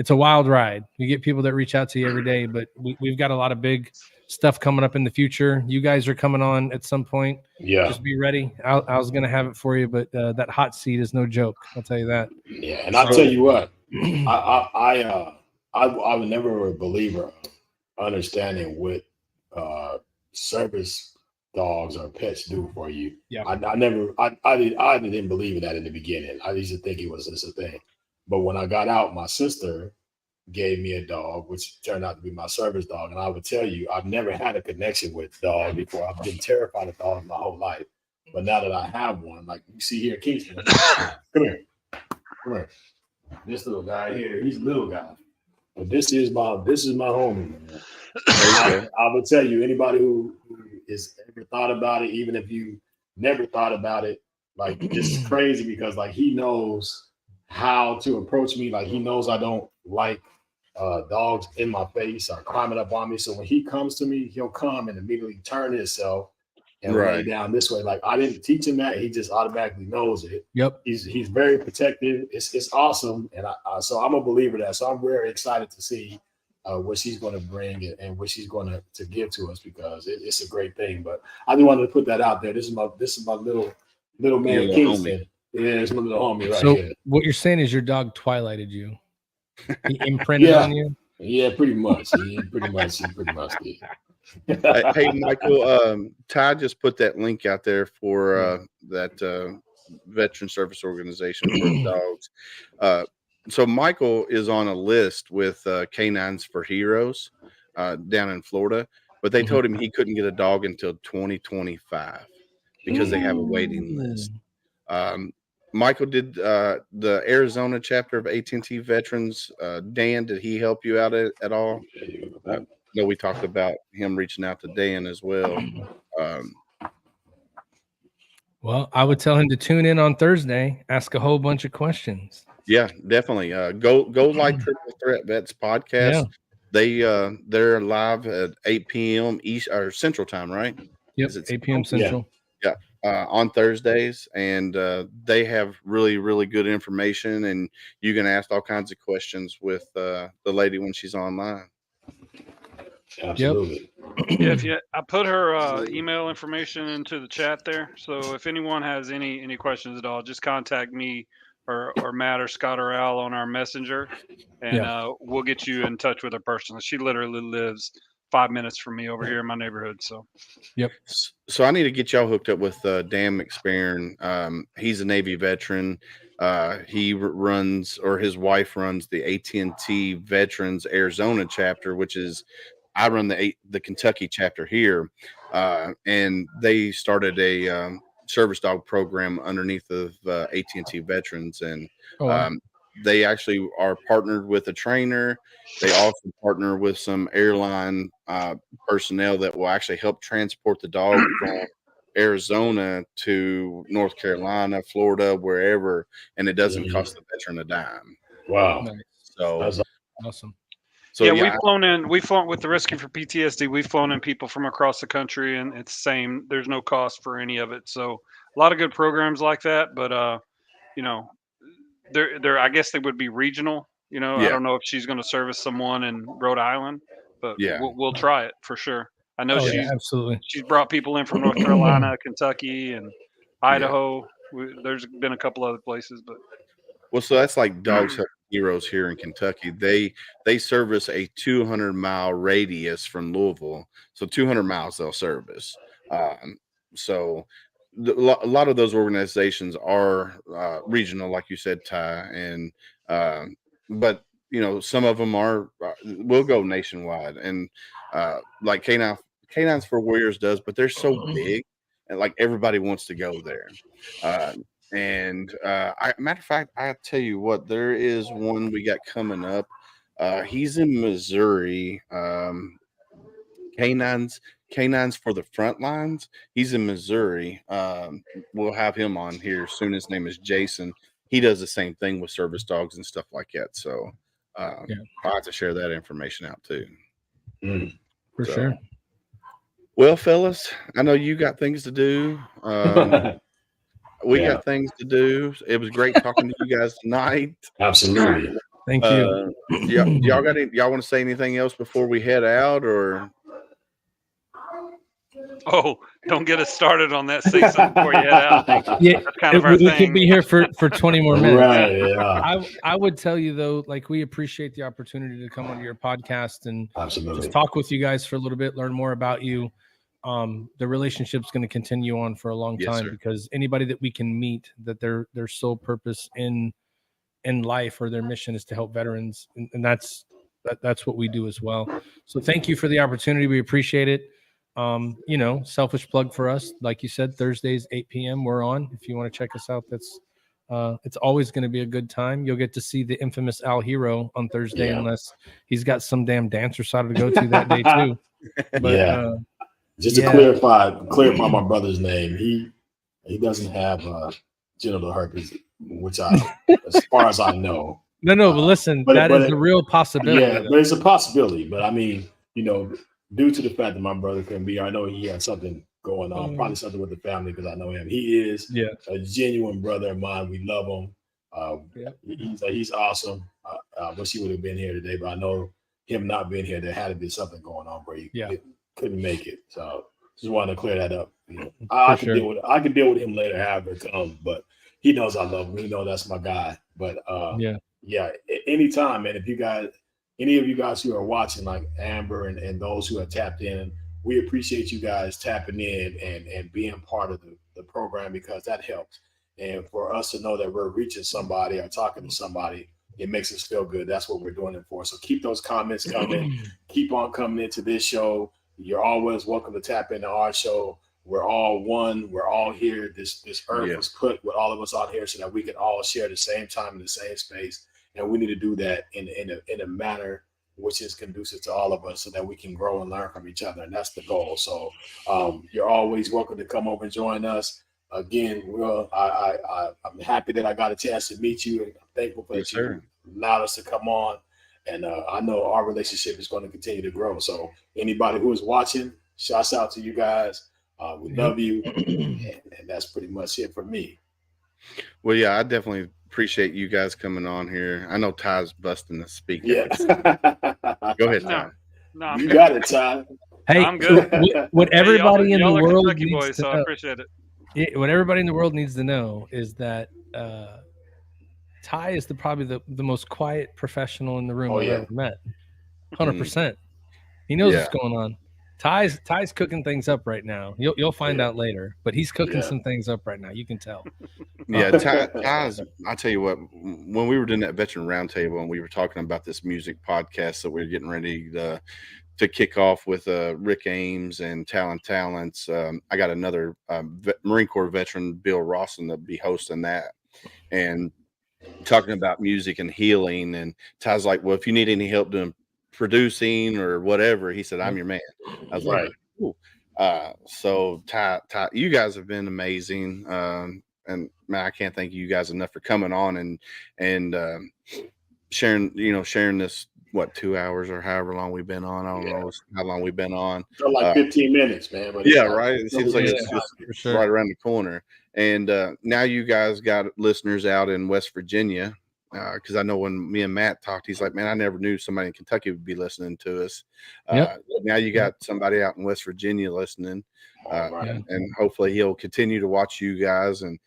a wild ride. You get people that reach out to you every day, but we've got a lot of big stuff coming up in the future. You guys are coming on at some point. Yeah, just be ready. I was gonna have it for you, but that hot seat is no joke. I'll tell you that. Yeah, and I'll tell you what, I was never a believer of understanding what service dogs or pets do for you. Yeah, I didn't believe in that in the beginning. I used to think it was just a thing. But when I got out, my sister gave me a dog, which turned out to be my service dog. And I would tell you, I've never had a connection with dog before. I've been terrified of dogs my whole life. But now that I have one, like you see here, Kingston, come here. This little guy here, he's a little guy. But this is my homie, man. I would tell you, anybody who is ever thought about it, even if you never thought about it, like it's crazy because like he knows how to approach me. Like he knows I don't like dogs in my face or climbing up on me. So when he comes to me, he'll come and immediately turn himself and lay down this way. Like I didn't teach him that; he just automatically knows it. Yep. He's very protective. It's awesome, and so I'm a believer of that. So I'm very excited to see what she's going to bring and what she's going to give to us because it's a great thing. But I just wanted to put that out there. This is my little man Kingston. Yeah, it's my little homie right so here. What you're saying is your dog twilighted you. He imprinted on you. Yeah, pretty much. He pretty much did. Hey, Michael, Ty just put that link out there for that veteran service organization for dogs. So Michael is on a list with Canines for Heroes down in Florida, but they told him he couldn't get a dog until 2025 because they have a waiting list. Michael did the Arizona chapter of AT&T Veterans. Dan, did he help you out at all? No, we talked about him reaching out to Dan as well. Well, I would tell him to tune in on Thursday, ask a whole bunch of questions. Yeah, definitely. Go like Triple Threat Vets podcast. Yeah. They're live at 8 p.m. East or Central Time, right? Yep, 8 p.m. Central. Yeah. On Thursdays, and they have really, really good information, and you can ask all kinds of questions with the lady when she's online. Absolutely. Yeah, I put her email information into the chat there. So if anyone has any questions at all, just contact me or Matt or Scott or Al on our messenger, and we'll get you in touch with her personally. She literally lives 5 minutes from me over here in my neighborhood. So So I need to get y'all hooked up with Dan McSparron. He's a Navy veteran. He runs, or his wife runs, the AT&T Veterans Arizona chapter, which is, I run the Kentucky chapter here, and they started a service dog program underneath of AT&T Veterans, and they actually are partnered with a trainer. They also partner with some airline personnel that will actually help transport the dog from Arizona to North Carolina, Florida, wherever, and it doesn't cost the veteran a dime. Wow. So That's awesome. So yeah, we've flown with the Rescue for PTSD. We've flown in people from across the country, and it's same. There's no cost for any of it. So a lot of good programs like that, but you know, they're I guess they would be regional. You know, I don't know if she's going to service someone in Rhode Island, but we'll try it for sure. I know absolutely. She's brought people in from North Carolina, Kentucky, and Idaho. There's been a couple other places, but so that's like Dogs Help Heroes here in Kentucky. They service a 200-mile radius from Louisville, so 200 miles they'll service. So a lot of those organizations are regional, like you said, Ty, and but you know, some of them are will go nationwide, and like Canines for Warriors does, but they're so big, and like everybody wants to go there. Matter of fact, I tell you what, there is one we got coming up. He's in Missouri. Canines for the Front Lines. He's in Missouri. We'll have him on here soon. His name is Jason. He does the same thing with service dogs and stuff like that. So I'll have to share that information out too. For sure. Well, fellas, I know you got things to do. We got things to do. It was great talking to you guys tonight. Absolutely. Thank you. Y'all want to say anything else before we head out, or? Oh, don't get us started on that. Say something before you head out. Yeah, that's kind of our we thing. could be here for 20 more minutes. Right, yeah. I would tell you though, like, we appreciate the opportunity to come onto your podcast and Absolutely just talk with you guys for a little bit, learn more about you. The relationship's going to continue on for a long time, because anybody that we can meet that their sole purpose in life or their mission is to help veterans, and that's what we do as well. So thank you for the opportunity. We appreciate it. You know, selfish plug for us, like you said, Thursdays 8 p.m. we're on. If you want to check us out, that's it's always going to be a good time. You'll get to see the infamous Al Hero on Thursday, unless he's got some damn dance recital to go to that day too. But, just to clarify my brother's name, he doesn't have genital herpes, which as far as I know. No, but listen, that is a real possibility. Yeah, but it's a possibility. But I mean, you know, due to the fact that my brother couldn't be, I know he had something going on, probably something with the family, because I know him. He is a genuine brother of mine. We love him. He's awesome. Wish he would have been here today, but I know him not being here, there had to be something going on where he couldn't make it. So just wanted to clear that up. You know, I can deal with him later, however it comes, but he knows I love him. He knows that's my guy. But anytime, man, if you guys, any of you guys who are watching, like Amber and those who have tapped in, we appreciate you guys tapping in and being part of the program, because that helps. And for us to know that we're reaching somebody or talking to somebody, it makes us feel good. That's what we're doing it for. So keep those comments coming. Keep on coming into this show. You're always welcome to tap into our show. We're all one. We're all here. This earth was put with all of us out here so that we can all share the same time in the same space. And we need to do that in a manner which is conducive to all of us, so that we can grow and learn from each other. And that's the goal. So you're always welcome to come over and join us. Again, I'm happy that I got a chance to meet you, and I'm thankful for that you allowed us to come on. And I know our relationship is going to continue to grow. So anybody who is watching, shouts out to you guys. We love you. And that's pretty much it for me. Well, yeah, I definitely appreciate you guys coming on here. I know Ty's busting the speaker. Yeah. Go ahead, Ty. No, you got it, Ty. Hey, I'm good. What everybody in the world Kentucky needs boys, to so know, I appreciate it. Yeah, what everybody in the world needs to know is that Ty is probably the most quiet professional in the room I've ever met. 100%. He knows Yeah. what's going on. Ty's cooking things up right now. You'll find out later, but he's cooking some things up right now. You can tell. Yeah, Ty's. I tell you what, when we were doing that veteran roundtable and we were talking about this music podcast that we are getting ready to kick off with Rick Ames and Talents. I got another Marine Corps veteran, Bill Rawson, to be hosting that and talking about music and healing. And Ty's like, well, if you need any help doing producing or whatever, he said, I'm your man. I was like, cool. So Ty, you guys have been amazing. And man, I can't thank you guys enough for coming on and sharing this, 2 hours or however long we've been on. I don't know how long we've been on. For like 15 minutes, man. But right. It seems like it's just right around the corner. And now you guys got listeners out in West Virginia. Because I know when me and Matt talked, he's like, man, I never knew somebody in Kentucky would be listening to us. Now you got somebody out in West Virginia listening. And hopefully he'll continue to watch you guys. And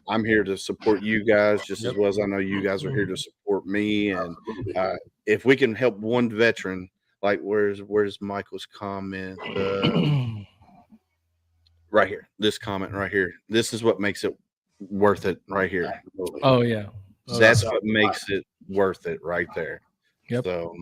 I'm here to support you guys just as well as I know you guys are here to support me. And if we can help one veteran, like where's Michael's comment? Right here. This comment right here. This is what makes it worth it right here. Oh, yeah. That's what makes it worth it right there. Yep. So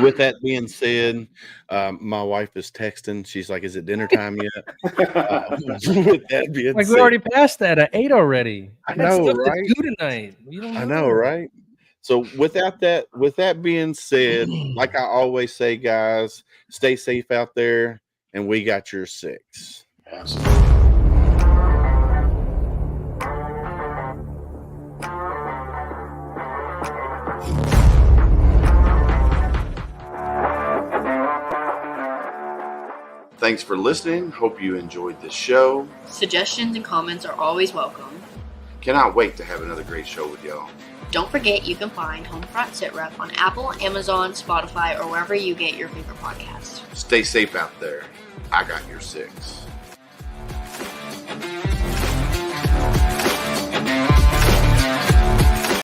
with that being said, my wife is texting. She's like, is it dinner time yet? With that being like said, we already passed that. I ate already. I know, stuff right? To do tonight. I know, right? So with that being said, like I always say, guys, stay safe out there, and we got your 6. Absolutely. Thanks for listening. Hope you enjoyed this show. Suggestions and comments are always welcome. Cannot wait to have another great show with y'all. Don't forget you can find Homefront Sit Rep on Apple, Amazon, Spotify, or wherever you get your favorite podcasts. Stay safe out there. I got your 6.